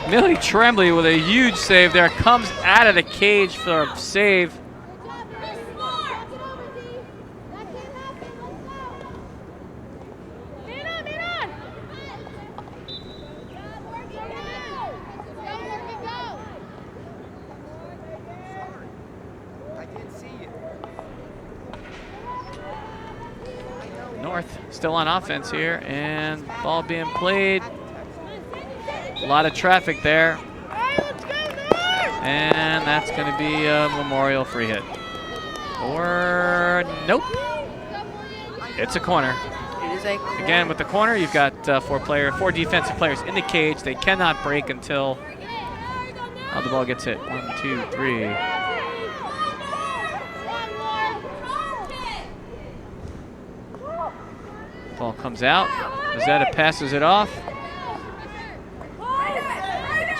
Millie Tremblay with a huge save there. Comes out of the cage for a save. North still on offense here, and ball being played. A lot of traffic there. And that's going to be a Memorial free hit. Or nope. It's a corner.
It is a corner.
Again, with the corner, you've got four defensive players in the cage. They cannot break until the ball gets hit. 1, 2, 3. Ball comes out. Rosetta passes it off.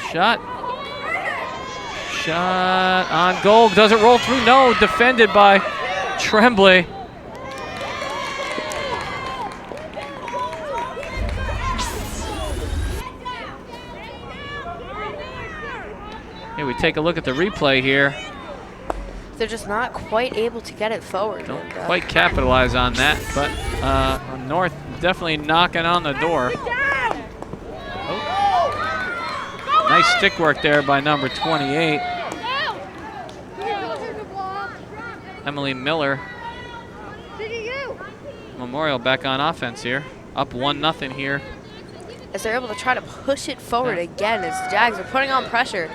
Shot. Shot on goal. Does it roll through? No. Defended by Tremblay. Here we take a look at the replay here.
They're just not quite able to get it forward.
Don't quite capitalize on that, but North definitely knocking on the door. Oh. Nice stick work there by number 28. Emily Miller. Memorial back on offense here. Up 1-0 here.
As they're able to try to push it forward again as the Jags are putting on pressure.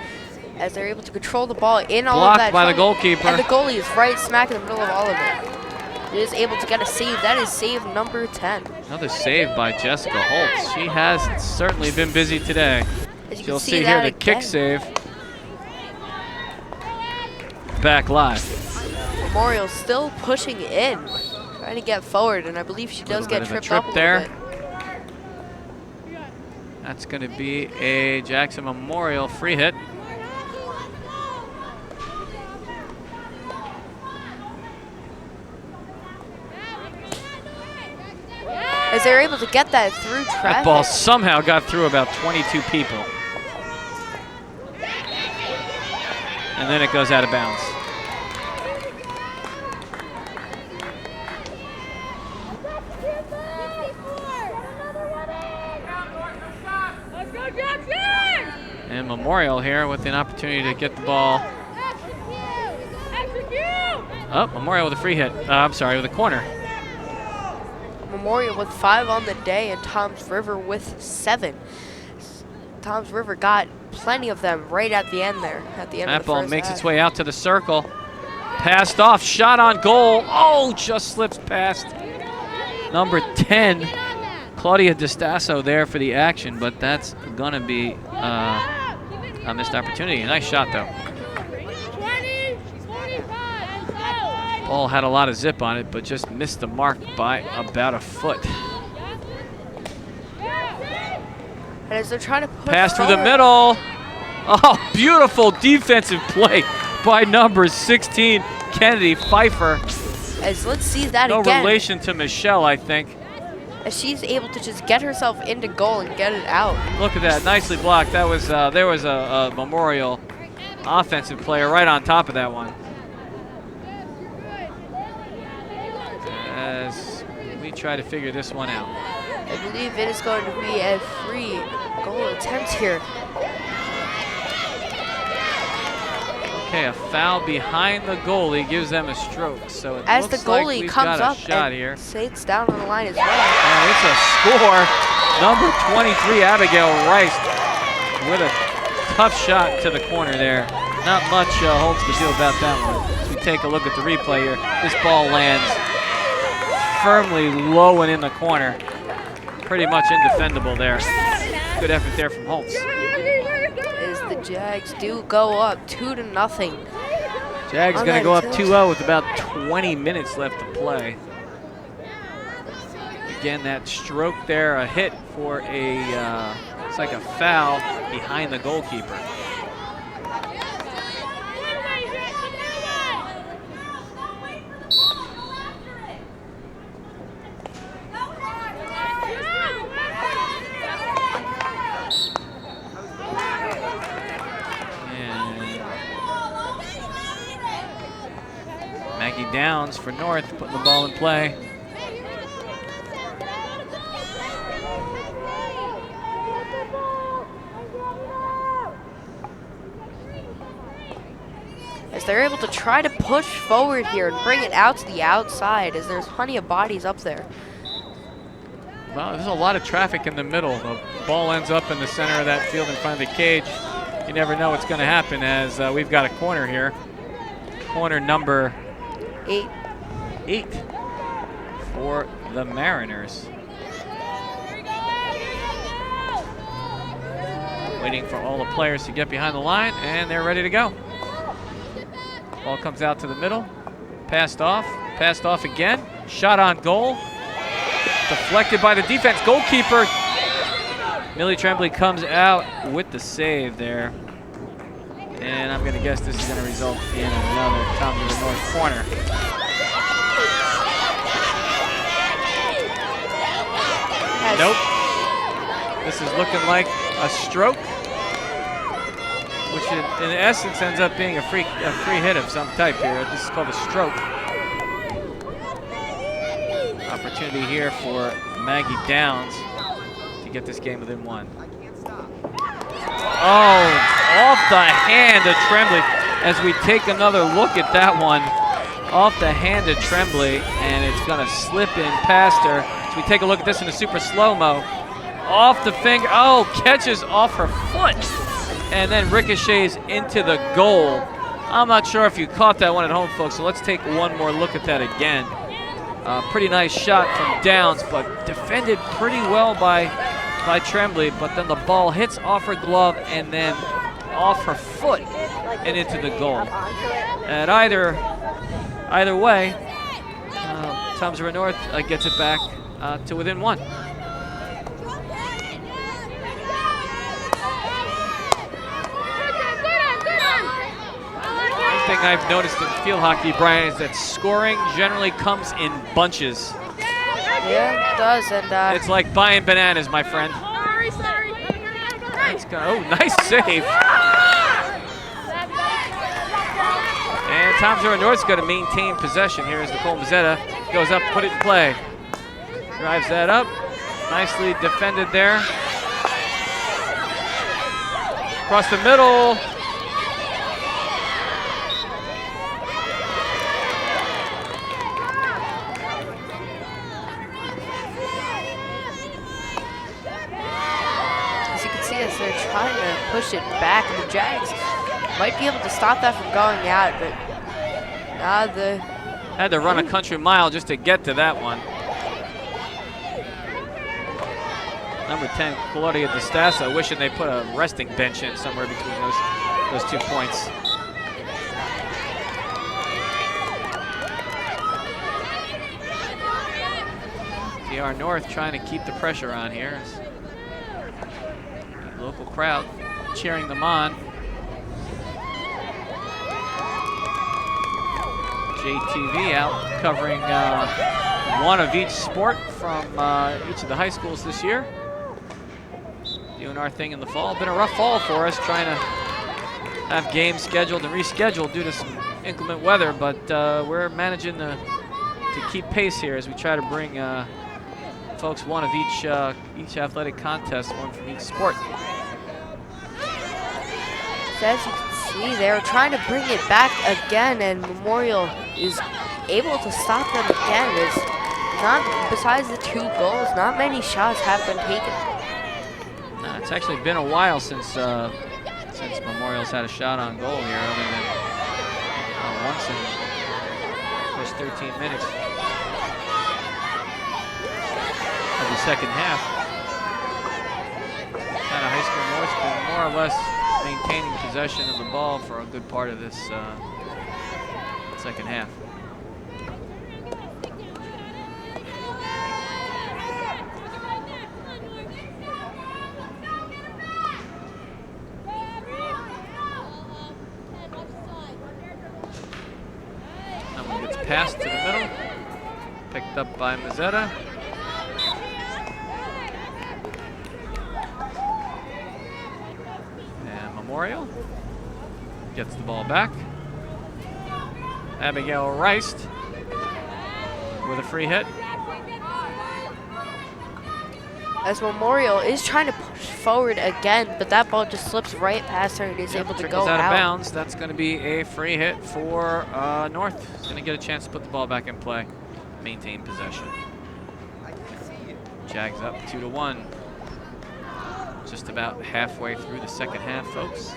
As they're able to control the ball in all of that.
Blocked by the goalkeeper.
And the goalie is right smack in the middle of all of it. He is able to get a save. That is save number 10.
Another save by Jessica Holtz. She has certainly been busy today.
As you
You'll
can
see here the kick
again.
save. Back live.
Memorial still pushing in, trying to get forward, and I believe she does get tripped up a little bit.
That's going to be a Jackson Memorial free hit.
As they're able to get that through traffic.
That ball somehow got through about 22 people. And then it goes out of bounds. And Memorial here with an opportunity to get the ball. Oh, Memorial with a free hit. I'm sorry, with a corner.
Memorial with 5 on the day, and Toms River with 7. Toms River got plenty of them right at the end there. At the end
That
of the
ball
first
makes
half.
its way out to the circle. Passed off, shot on goal. Oh, just slips past number 10. Claudia DeStasso there for the action, but that's going to be a missed opportunity. A nice shot, though. Ball had a lot of zip on it, but just missed the mark by about a foot.
And as they're trying to push
Pass through the
forward,
middle. Oh, beautiful defensive play by number 16, Kennedy Pfeiffer.
As let's see that
No
again.
relation to Michelle, I think.
As she's able to just get herself into goal and get it out.
Look at that, nicely blocked. That was there was a Memorial offensive player right on top of that one. As we try to figure this one out.
I believe it is going to be a free goal attempt here.
Okay, a foul behind the goalie gives them a stroke. So it
As the
looks like
goalie
we've
comes
got a
up
shot
and
here.
sits down on the line as well.
And it's a score. Number 23, Abigail Rice, with a tough shot to the corner there. Not much Holtz can do about that one. As we take a look at the replay here, this ball lands firmly low and in the corner. Pretty much indefendable there. Good effort there from Holtz.
As the Jags do go up 2-0.
Jags
On
going to
that
go up
tilt.
2-0 with about 20 minutes left to play. Again, that stroke there, a hit for a Looks like a foul behind the goalkeeper. Maggie Downs for North, putting the ball in play.
As they're able to try to push forward here and bring it out to the outside, as there's plenty of bodies up there.
Well, there's a lot of traffic in the middle. The ball ends up in the center of that field in front of the cage. You never know what's going to happen, as we've got a corner here. Corner number 8 for the Mariners. Waiting for all the players to get behind the line, and they're ready to go. Ball comes out to the middle, passed off again, shot on goal, deflected by the defense. Goalkeeper, Millie Tremblay, comes out with the save there. And I'm gonna guess this is gonna result in another Tom to the North corner. Nope. This is looking like a stroke, which in essence ends up being a free hit of some type here. This is called a stroke. Opportunity here for Maggie Downs to get this game within one. Oh, off the hand of Tremblay. As we take another look at that one, off the hand of Tremblay, and it's gonna slip in past her. So we take a look at this in a super slow-mo. Off the finger, oh, catches off her foot, and then ricochets into the goal. I'm not sure if you caught that one at home, folks, so let's take one more look at that again. Pretty nice shot from Downs, but defended pretty well by Tremblay, but then the ball hits off her glove and then off her foot and into the goal. And either way, Toms River North gets it back to within one. One thing I've noticed in field hockey, Brian, is that scoring generally comes in bunches.
Yeah, it does, and
it's like buying bananas, my friend.
Sorry.
Oh, nice save. And Toms River North's going to maintain possession here as Nicole Mazzetta goes up to put it in play. Drives that up. Nicely defended there. Across the middle.
They're trying to push it back, and the Jags might be able to stop that from going out, but
had to run a country mile just to get to that one. Number 10, Claudia DeStassa, wishing they put a resting bench in somewhere between those 2 points. DR North trying to keep the pressure on here. Local crowd cheering them on. JTV out covering one of each sport from each of the high schools this year. Doing our thing in the fall. Been a rough fall for us, trying to have games scheduled and rescheduled due to some inclement weather, but we're managing to keep pace here as we try to bring folks one of each athletic contest, one from each sport.
So as you can see, they're trying to bring it back again, and Memorial is able to stop them again. Besides the 2 goals, not many shots have been taken.
It's actually been a while since Memorial's had a shot on goal here, other than once in the first 13 minutes of the second half. Kind of High School North's been more or less maintaining possession of the ball for a good part of this second half. pass to the middle. Picked up by Mazzetta. And Memorial gets the ball back. Abigail Rice with a free hit.
As Memorial is trying to push forward again, but that ball just slips right past her and is able to go
Trickles out
out.
of bounds. That's going to be a free hit for North. He's going to get a chance to put the ball back in play, maintain possession. Jags up 2-1. Just about halfway through the second half, folks.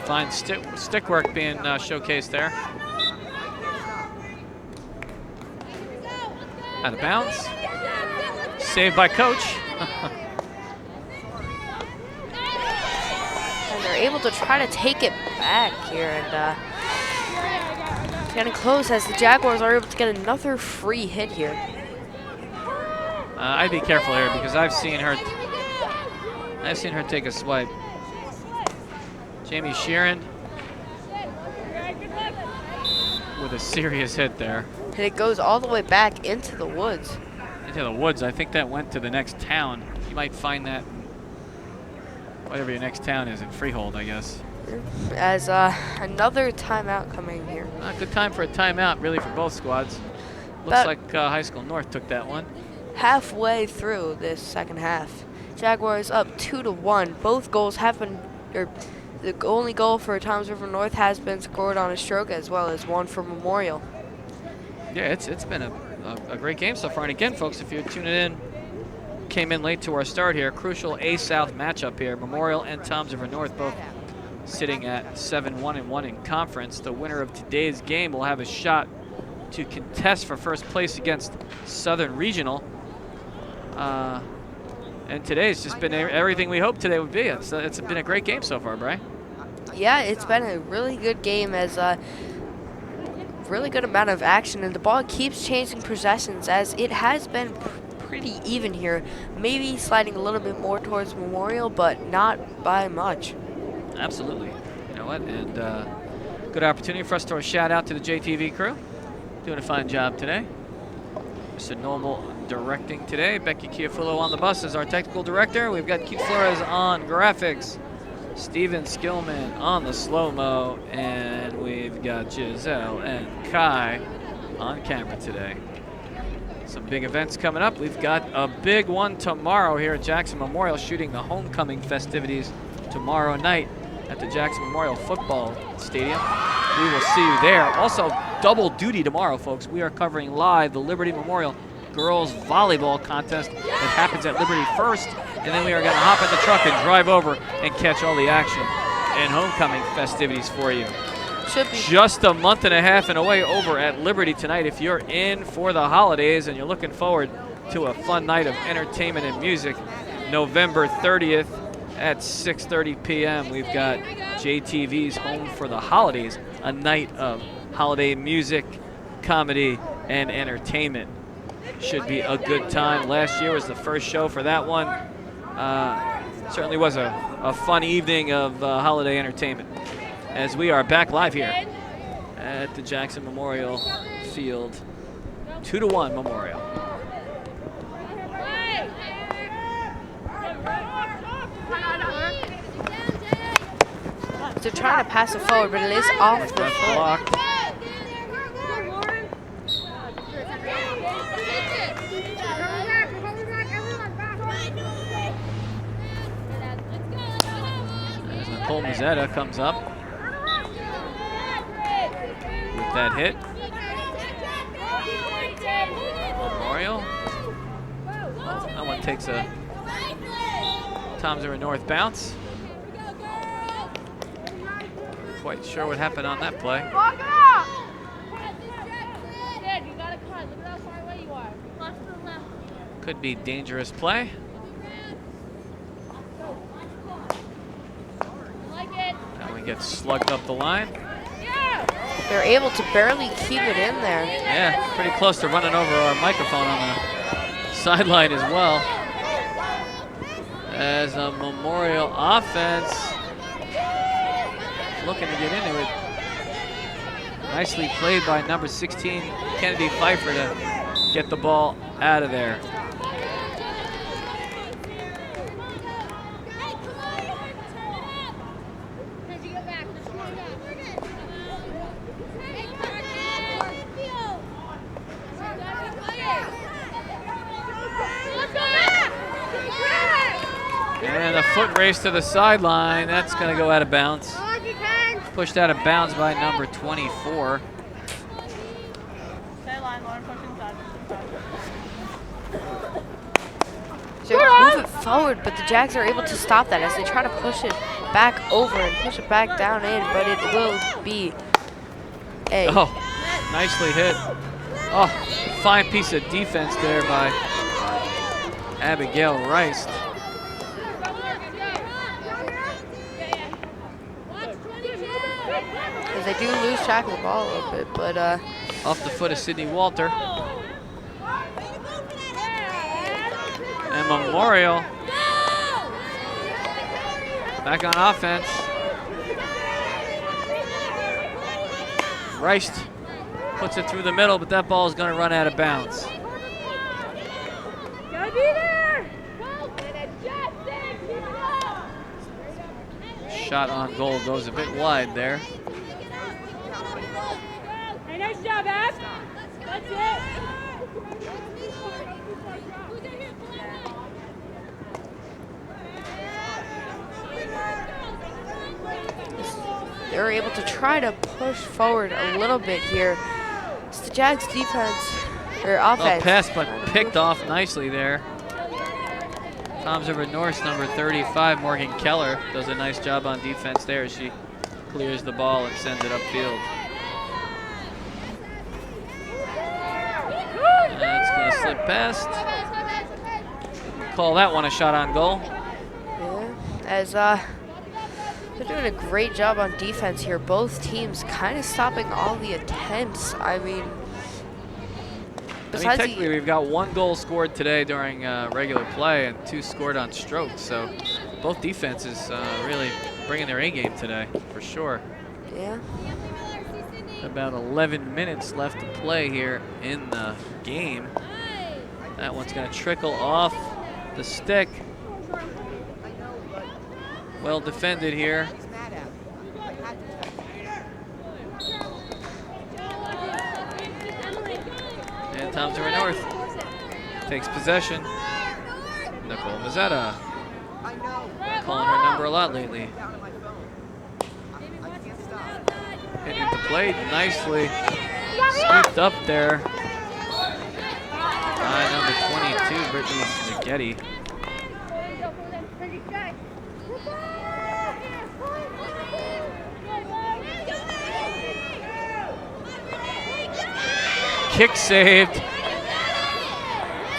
Fine stick work being showcased there. Out of bounds. Saved by Coach.
And they're able to try to take it back here, and getting close as the Jaguars are able to get another free hit here.
I'd be careful here because I've seen her take a swipe. Jamie Sheeran with a serious hit there.
And it goes all the way back into the woods.
Into the woods. I think that went to the next town. You might find that whatever your next town is in Freehold, I guess.
As another timeout coming here.
Good time for a timeout, really, for both squads. Looks
About
like High School North took that one.
halfway through this second half. Jaguars up 2-1. Both goals have been, the only goal for Toms River North has been scored on a stroke, as well as one for Memorial.
Yeah, it's been a great game so far. And again, folks, if you're tuning in, came in late to our start here, crucial A-South matchup here. Memorial and Toms River North both sitting at 7-1-1 in conference. The winner of today's game will have a shot to contest for first place against Southern Regional. And today's just been everything we hoped today would be. It's been a great game so far, Bray.
Yeah, it's been a really good game, as really good amount of action, and the ball keeps changing possessions, as it has been pretty even here. Maybe sliding a little bit more towards Memorial, but not by much.
Absolutely. You know what? And good opportunity for us to shout out to the JTV crew. Doing a fine job today. Mr. Noble directing today. Becky Chiafullo on the bus as our technical director. We've got Keith Flores on graphics. Steven Skillman on the slow-mo. And we've got Giselle and Kai on camera today. Some big events coming up. We've got a big one tomorrow here at Jackson Memorial, shooting the homecoming festivities tomorrow night at the Jackson Memorial Football Stadium. We will see you there. Also, double duty tomorrow, folks. We are covering live the Liberty Memorial Girls Volleyball Contest that happens at Liberty first, and then we are going to hop in the truck and drive over and catch all the action and homecoming festivities for you.
Should be
Just a month and a half and away over at Liberty tonight. If you're in for the holidays and you're looking forward to a fun night of entertainment and music, November 30th at 6:30 p.m. we've got JTV's Home for the Holidays, a night of holiday music, comedy, and entertainment. Should be a good time. Last year was the first show for that one. Certainly was a fun evening of holiday entertainment. As we are back live here at the Jackson Memorial Field, 2-1 Memorial.
They're trying to pass it forward, but it is off the
That's
foot.
blocked. As Nicole Mazzetta comes up with that hit. Memorial. Well, that one takes a Toms River North bounce. Quite sure what happened on that play.
Walk out! Dad, you gotta cut. Look at how far away you are. Left to the left.
Could be dangerous play.
I like it.
And we get slugged up the line.
Yeah!
They're able to barely keep it in there.
Yeah, pretty close to running over our microphone on the sideline as well. As a Memorial offense looking to get into it. Nicely played by number 16, Kennedy Pfeiffer, to get the ball out of there. And a foot race to the sideline. That's going to go out of bounds. Pushed out of bounds by number 24.
So they're moving forward, but the Jags are able to stop that as they try to push it back over and push it back down in, but it will be a...
Oh, nicely hit. Oh, fine piece of defense there by Abigail Rice.
As they do lose track of the ball a little bit, but
Off the foot of Sydney Walter. And Memorial back on offense. Rice puts it through the middle, but that ball is going to run out of bounds. Shot on goal goes a bit wide there.
Hey, nice job, Ab. That's it.
they're able to try to push forward a little bit here. It's the Jags defense, or offense.
Well, pass, but picked off nicely there. Tom's River North's number 35, Morgan Keller, does a nice job on defense there. She clears the ball and sends it upfield. That's going to slip past. Call that one a shot on goal.
Yeah, as they're doing a great job on defense here. Both teams kind of stopping all the attempts. I mean,
technically we've got 1 goal scored today during regular play and 2 scored on strokes. So both defenses really bringing their A game today, for sure.
Yeah.
About 11 minutes left to play here in the game. That one's going to trickle off the stick. Well defended here. And Tom's River North takes possession. Nicole Mazzetta calling her number a lot lately. Hit into play nicely. Scooped up there by number 22, Brittany Spaghetti. Kick saved.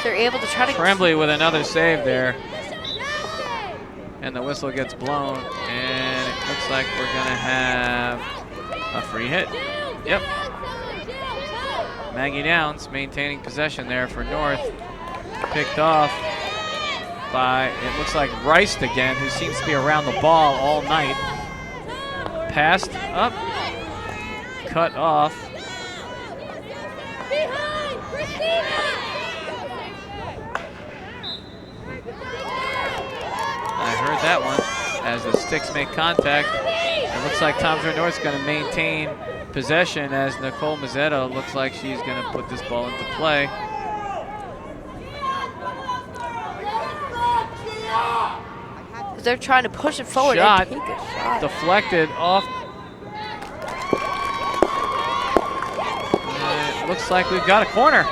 They're able to try to...
Tremblay with another save there. And the whistle gets blown, and it looks like we're gonna have a free hit. Yep. Maggie Downs maintaining possession there for North. Picked off by, it looks like Rice again, who seems to be around the ball all night. Passed up, cut off. I heard that one as the sticks make contact. It looks like Tom's River North's going to maintain possession as Nicole Mazzetta looks like she's going to put this ball into play.
They're trying to push it forward
Shot,
and take a shot.
deflected off. It looks like we've got a corner.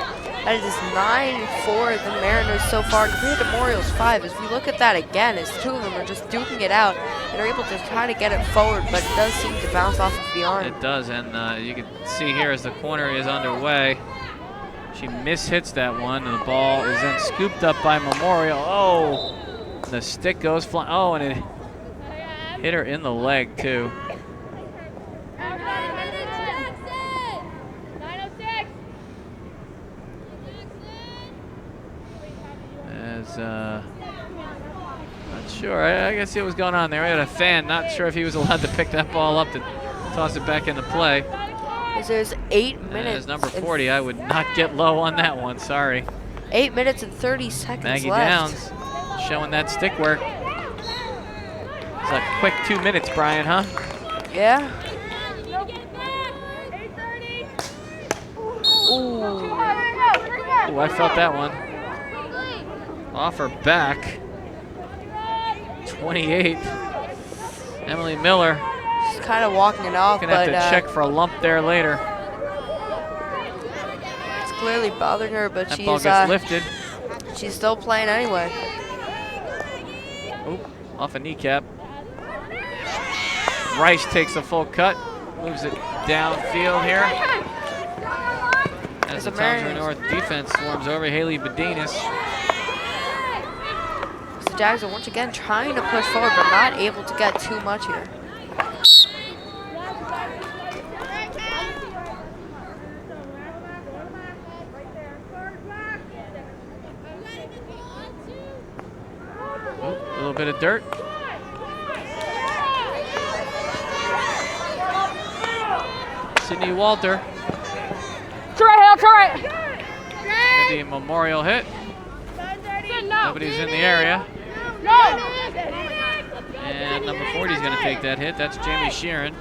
That is 9 for the Mariners so far compared to Memorial's 5. As we look at that again, as 2 of them are just duking it out and are able to try to get it forward, but it does seem to bounce off of the arm.
It does, and you can see here as the corner is underway, she mishits that one, and the ball is then scooped up by Memorial. Oh, the stick goes flying. Oh, and it hit her in the leg too. not sure. I guess see what was going on there. We had a fan. Not sure if he was allowed to pick that ball up to toss it back into play.
There's 8 minutes.
As number 40, I would not get low on that one. Sorry.
8 minutes and 30 seconds
Maggie
left.
Downs showing that stick work. It's a quick 2 minutes, Brian, huh?
Yeah. Ooh.
Ooh, I felt that one. Off her back. 28. Emily Miller.
She's kind of walking it off,
Gonna
but
have to check for a lump there later.
it's clearly bothering her, but
That ball gets lifted.
she's still playing anyway.
Oop, off a kneecap. Rice takes a full cut, moves it downfield here. As the Townsville North defense swarms over Haley Bedenis.
The Jags are once again trying to push forward, but not able to get too much here.
Oop, a little bit of dirt. Sydney Walter.
Try.
Gonna be a memorial hit. Nobody's in the area. And number 40 is going to take that hit. That's Jamie Sheeran.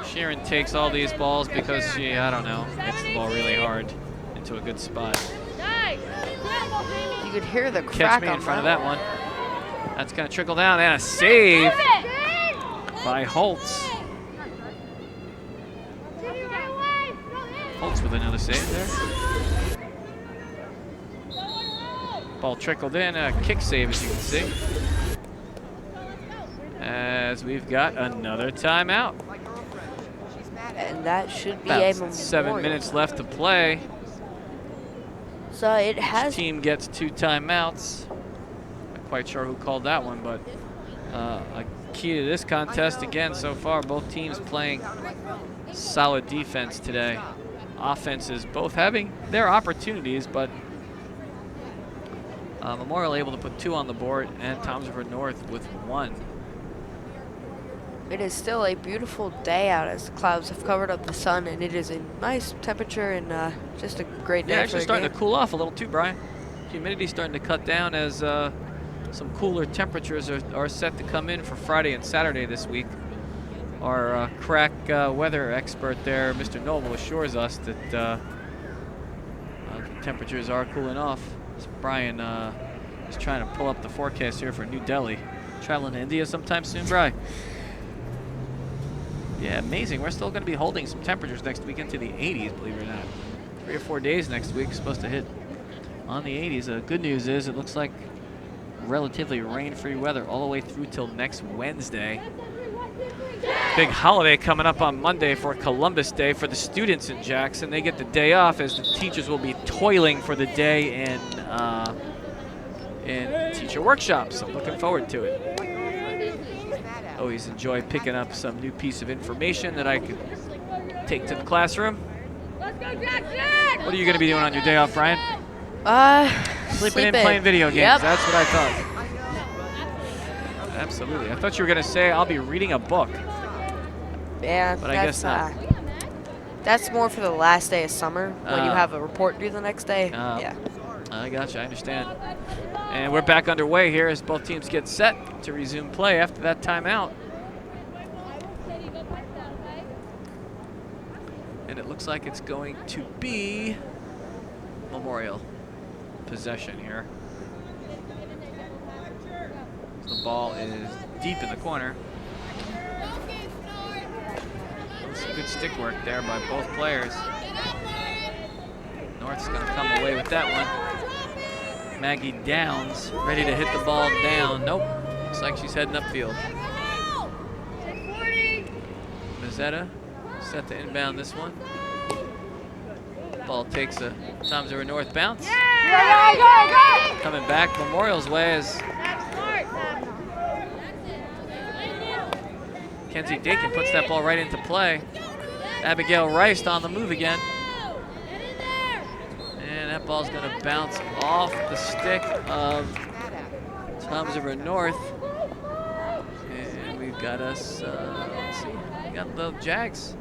Sheeran takes all these balls because she, I don't know, hits the ball really hard into a good spot.
You could hear the crack
Catch me
on
in front of that one. That's going to trickle down, and a save by Holtz. Holtz with another save there. Ball trickled in, a kick save as you can see. As we've got another timeout.
And that should be
About
a memorial.
7 minutes left to play.
So it has.
Each team gets 2 timeouts. Not quite sure who called that one, but a key to this contest again so far, both teams playing solid defense today. Offenses both having their opportunities, but Memorial able to put 2 on the board, and Toms River North with 1.
It is still a beautiful day out as the clouds have covered up the sun, and it is a nice temperature and just a great day.
Yeah,
for
actually
a
starting
game.
to cool off a little too, Brian. Humidity's starting to cut down as some cooler temperatures are set to come in for Friday and Saturday this week. Our crack weather expert there, Mr. Noble, assures us that temperatures are cooling off. So Brian is trying to pull up the forecast here for New Delhi. Traveling to India sometime soon, Brian? Yeah, amazing. We're still going to be holding some temperatures next week into the 80s, believe it or not. 3 or 4 days next week, supposed to hit on the 80s. Good news is it looks like relatively rain-free weather all the way through till next Wednesday. Big holiday coming up on Monday for Columbus Day for the students in Jackson. They get the day off as the teachers will be toiling for the day in teacher workshops. I'm looking forward to it. Always enjoy picking up some new piece of information that I could take to the classroom.
Let's go, Jackson!
What are you going to be doing on your day off, Brian? Sleeping in, playing video games.
Yep.
That's what I thought. Absolutely. I thought you were going to say I'll be reading a book.
Yeah,
But I guess not.
That's more for the last day of summer when you
Uh,
have a report due the next day.
uh,
Yeah.
I gotcha. I understand. And we're back underway here as both teams get set to resume play after that timeout. And it looks like it's going to be Memorial possession here. The ball is deep in the corner. Some good stick work there by both players. North's going to come away with that one. Maggie Downs ready to hit the ball down. Nope. Looks like she's heading upfield. Mazzetta set to inbound this one. Ball takes a Toms River North bounce. Coming back Memorial's way as Kenzie Dakin puts that ball right into play. Abigail Rice on the move again. And that ball's going to bounce off the stick of Toms River North. And we've got us, let's see, we got the Jags.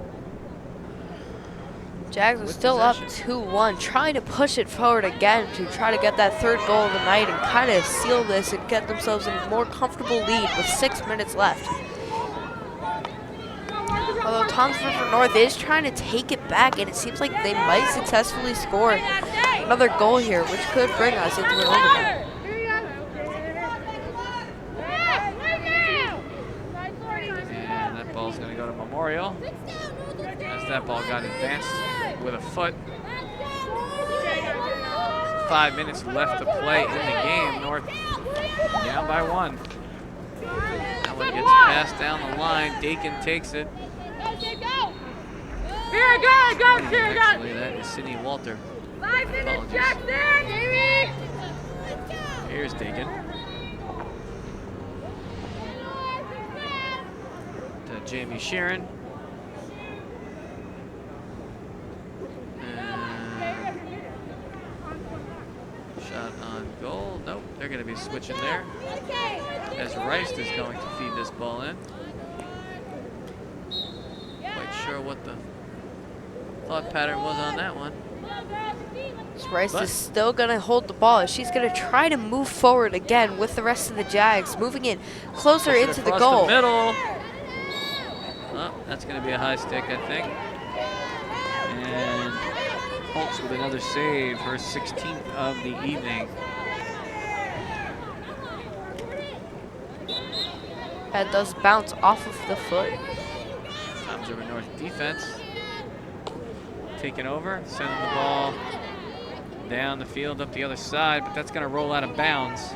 Jags are
With
still up
possession.
2-1, trying to push it forward again to try to get that third goal of the night and kind of seal this and get themselves in a more comfortable lead with 6 minutes left. Although Toms River North is trying to take it back, and it seems like they might successfully score another goal here, which could bring us into an overtime.
And that ball's going to go to Memorial as that ball got advanced with a foot. 5 minutes left to play in the game. North down by 1. That one gets passed down the line. Dakin takes it.
Here, go, here, go.
Actually, that is Sydney Walter.
5 minutes,
Apologies.
Jackson, baby.
Here's Dakin. To Jamie Sheeran. And shot on goal. Nope, they're going to be switching there. As Rice is going to feed this ball in. Quite sure what the thought pattern was on that one.
Rice
But-
is still going to hold the ball. She's going to try to move forward again with the rest of the Jags, moving in closer
Push it
into the
across
goal.
The middle. Oh, that's going to be a high stick, I think. And Holtz with another save, her 16th of the evening.
That does bounce off of the foot.
Toms River North defense taking over, sending the ball down the field up the other side, but that's going to roll out of bounds.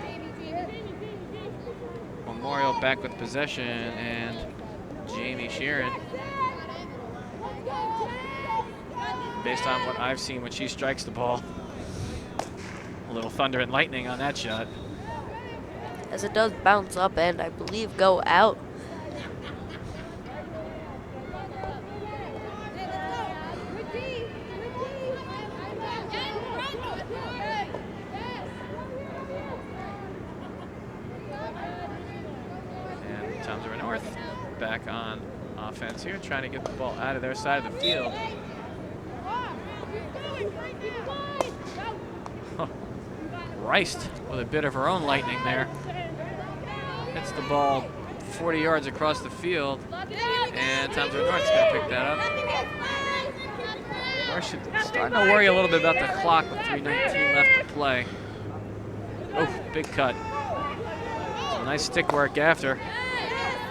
Memorial back with possession, and Jamie Sheeran, based on what I've seen when she strikes the ball, a little thunder and lightning on that shot.
As it does bounce up and I believe go out.
And Toms River North back on offense here, trying to get the ball out of their side of the field. Rice with a bit of her own lightning there. Hits the ball 40 yards across the field, and Toms River North's going to pick that up. Marsh starting to worry a little bit about the clock with 3:19 left to play. Oh, big cut. Some nice stick work after.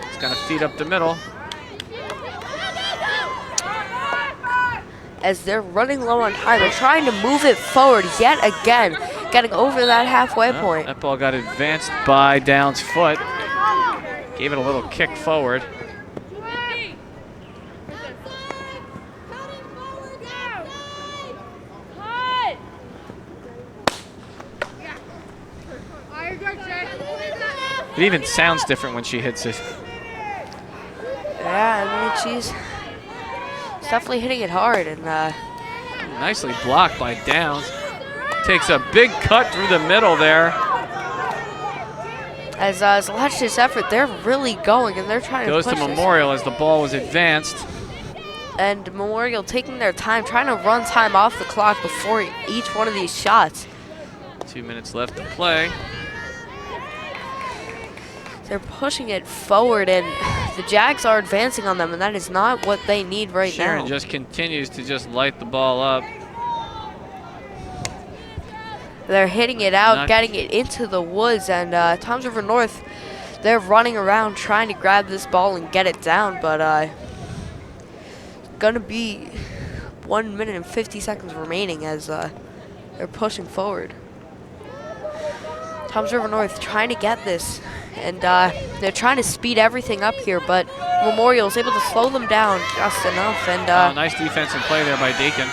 It's going to feed up the middle.
As they're running low on time, they're trying to move it forward yet again, getting over that halfway point.
That ball got advanced by Downs' foot. Gave it a little kick forward. It even sounds different when she hits it.
Yeah, I mean, she's definitely hitting it hard, and
Nicely blocked by Downs. Takes a big cut through the middle there.
as a last-ditch effort, they're really going, and they're trying
Goes
to
to
push this.
Memorial as the ball was advanced.
And Memorial taking their time, trying to run time off the clock before each one of these shots.
2 minutes left to play.
They're pushing it forward, and the Jags are advancing on them, and that is not what they need right
Sharon
now.
just continues to just light the ball up.
They're hitting it out,
Not-
getting it into the woods, and Toms River North, they're running around trying to grab this ball and get it down, but gonna be 1 minute and 50 seconds remaining as they're pushing forward. Toms River North trying to get this, and they're trying to speed everything up here, but Memorial's able to slow them down just enough, and
Nice defensive play there by Dakin.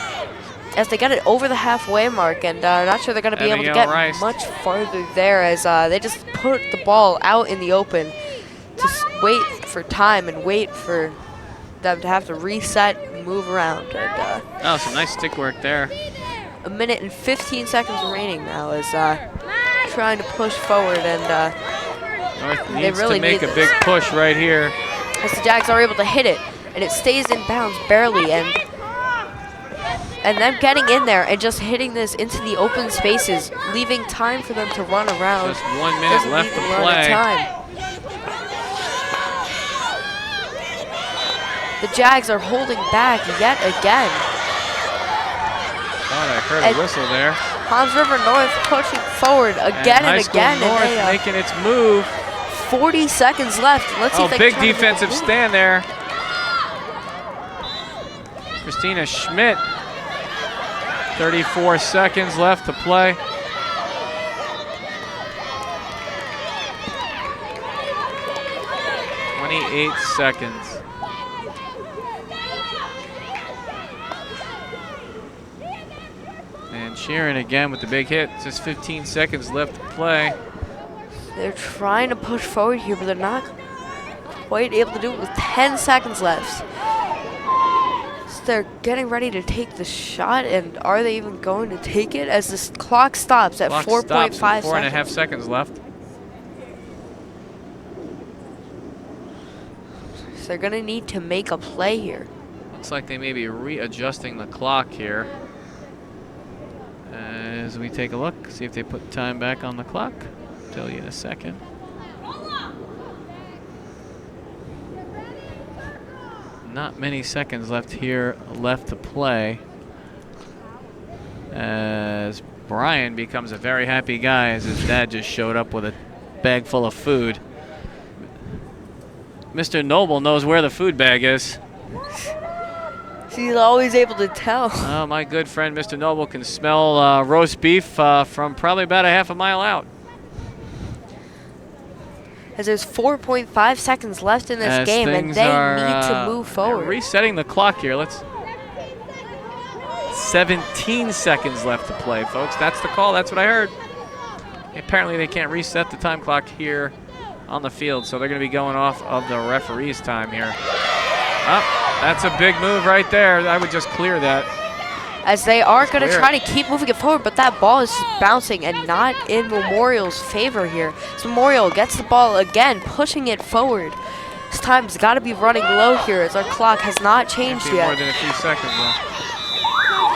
as they get it over the halfway mark, and not sure they're going to be able to get
Abigail Rice.
much farther there, as they just put the ball out in the open to wait for time and wait for them to have to reset and move around. And
Oh, some nice stick work there.
a minute and 15 seconds remaining now as trying to push forward, and
North
they
needs
really
to make
need
a big
this.
push right here.
As the Jags are able to hit it, and it stays in bounds barely, and them getting in there and just hitting this into the open spaces, leaving time for them to run around.
Just 1 minute
Doesn't
left
leave
to
them a lot of
play.
time. The Jags are holding back yet again.
Thought I heard
And-
a whistle there.
Hans River North pushing forward again
High
and
School
again,
North
and they,
making its move.
40 seconds left. Let's see
Oh,
if they
big
can try to make a
defensive
move.
stand there. Christina Schmidt. 34 seconds left to play. "28 seconds. And Sheeran again with the big hit. Just 15 seconds left to play.
They're trying to push forward here, but they're not quite able to do it with 10 seconds left. So they're getting ready to take the shot, and are they even going to take it as this clock stops at
Clock
4.5
stops at 4.5
seconds?
seconds left.
So they're going to need to make a play here.
Looks like they may be readjusting the clock here. As we take a look, see if they put time back on the clock. Tell you in a second. Not many seconds left here left to play. As Brian becomes a very happy guy as his dad just showed up with a bag full of food. Mr. Noble knows where the food bag is.
He's always able to tell.
Oh, my good friend Mr. Noble can smell roast beef from probably about a half a mile out.
As there's 4.5 seconds left in this
As
game, and
things
they
are,
need to move
they're
forward.
resetting the clock here. 17 seconds left to play, folks. That's the call. That's what I heard. Apparently, they can't reset the time clock here on the field, so they're going to be going off of the referee's time here. That's a big move right there. I would just clear that.
As they are going to
Clear.
try to keep moving it forward, but that ball is just bouncing and not in Memorial's favor here. So Memorial gets the ball again, pushing it forward. This time's got to be running low here as our clock has not changed
Can't be more
yet.
than a few seconds left.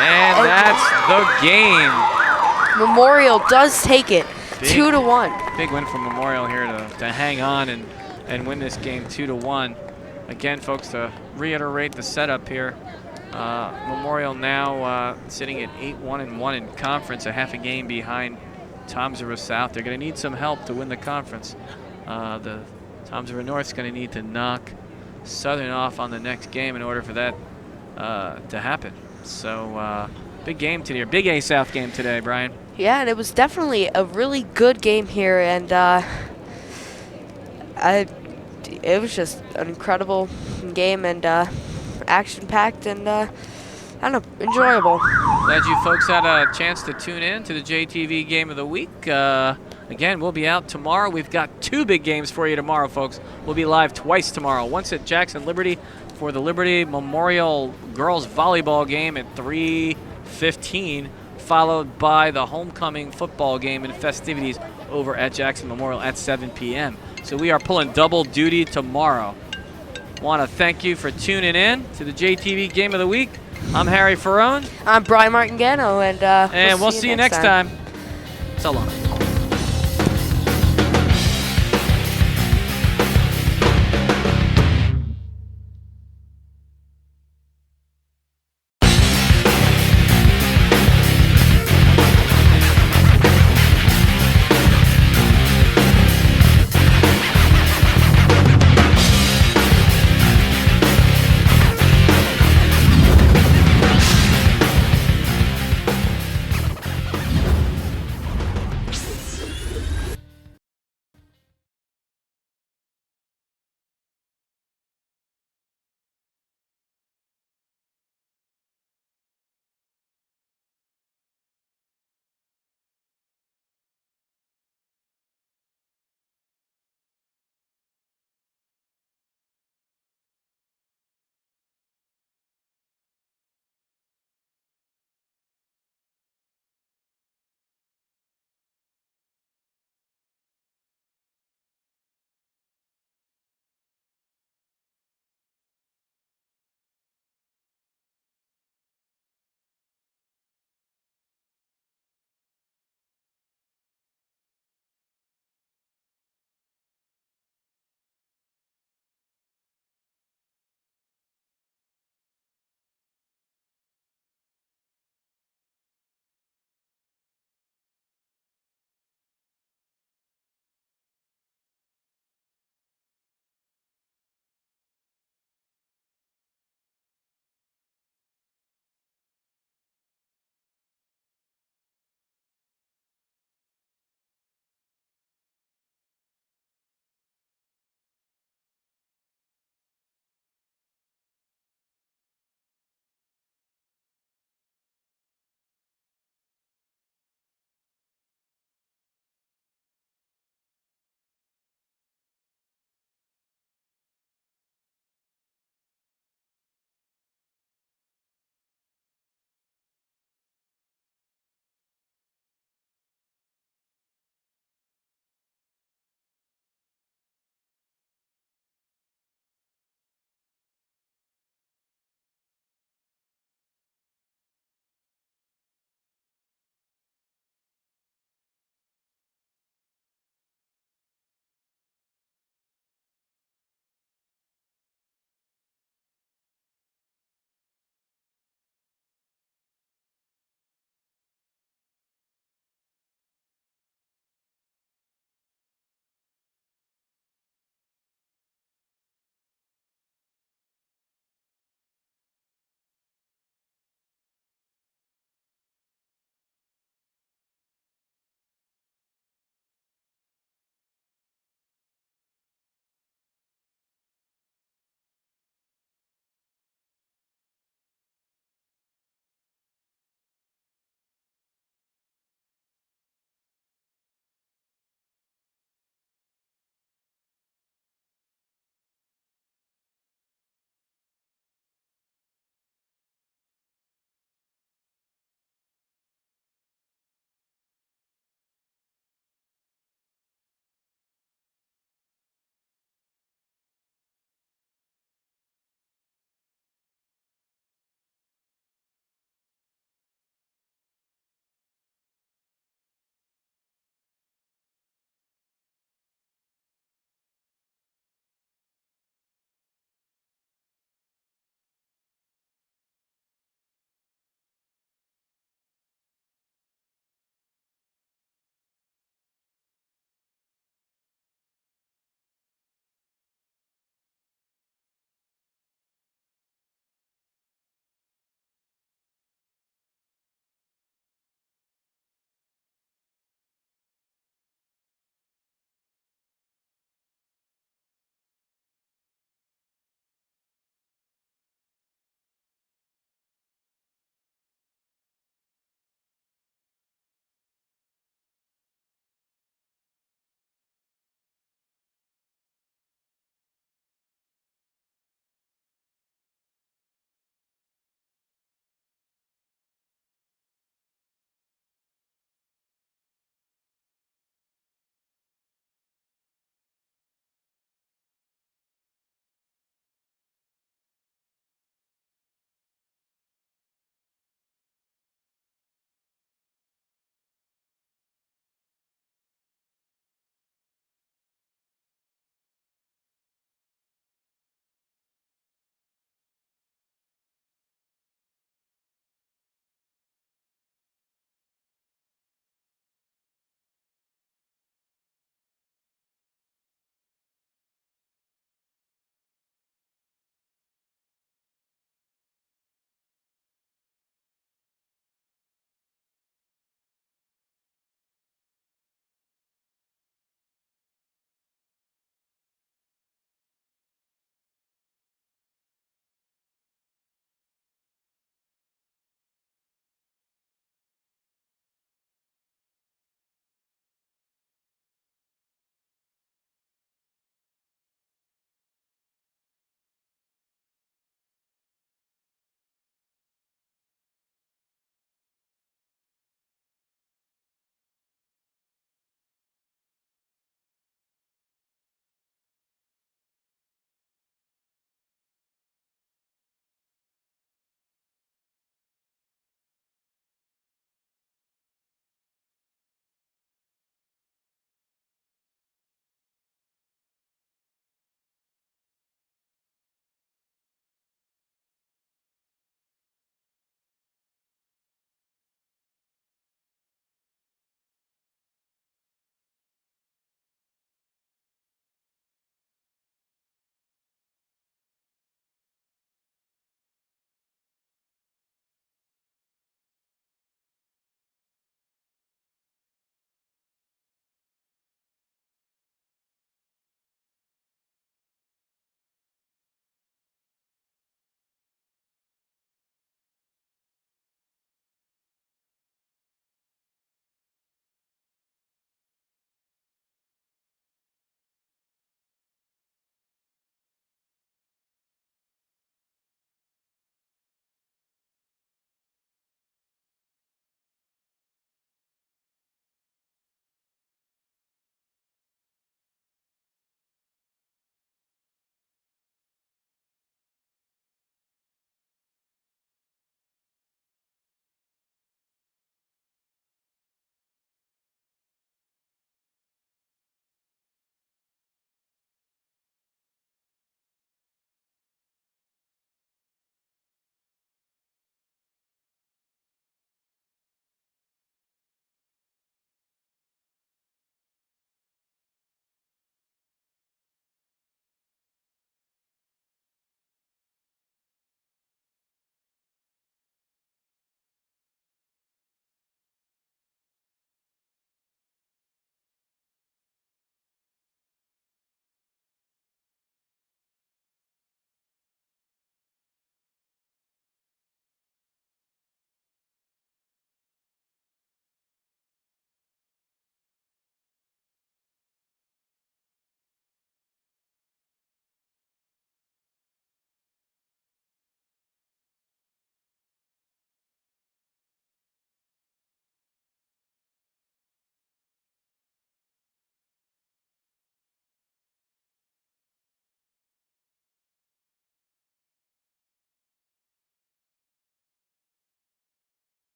And that's the game.
Memorial does take it,
Big.
2-1.
Big win for Memorial here to hang on and win this game 2-1. Again, folks, to reiterate the setup here, Memorial now sitting at 8-1-1 in conference, a half a game behind Toms River South. They're going to need some help to win the conference. The Toms River North's going to need to knock Southern off on the next game in order for that to happen. So big game today, big A South game today, Brian.
Yeah, and it was definitely a really good game here, and it was just an incredible game and action-packed and I don't know, enjoyable.
Glad you folks had a chance to tune in to the JTV Game of the Week. Again, we'll be out tomorrow. We've got 2 big games for you tomorrow, folks. We'll be live twice tomorrow. Once at Jackson Liberty for the Liberty Memorial Girls Volleyball game at 3:15, followed by the homecoming football game and festivities over at Jackson Memorial at 7 p.m. So we are pulling double duty tomorrow. Want to thank you for tuning in to the JTV Game of the Week. I'm Harry Ferrone.
I'm Brian Martingano, and
And we'll see you next time. So long.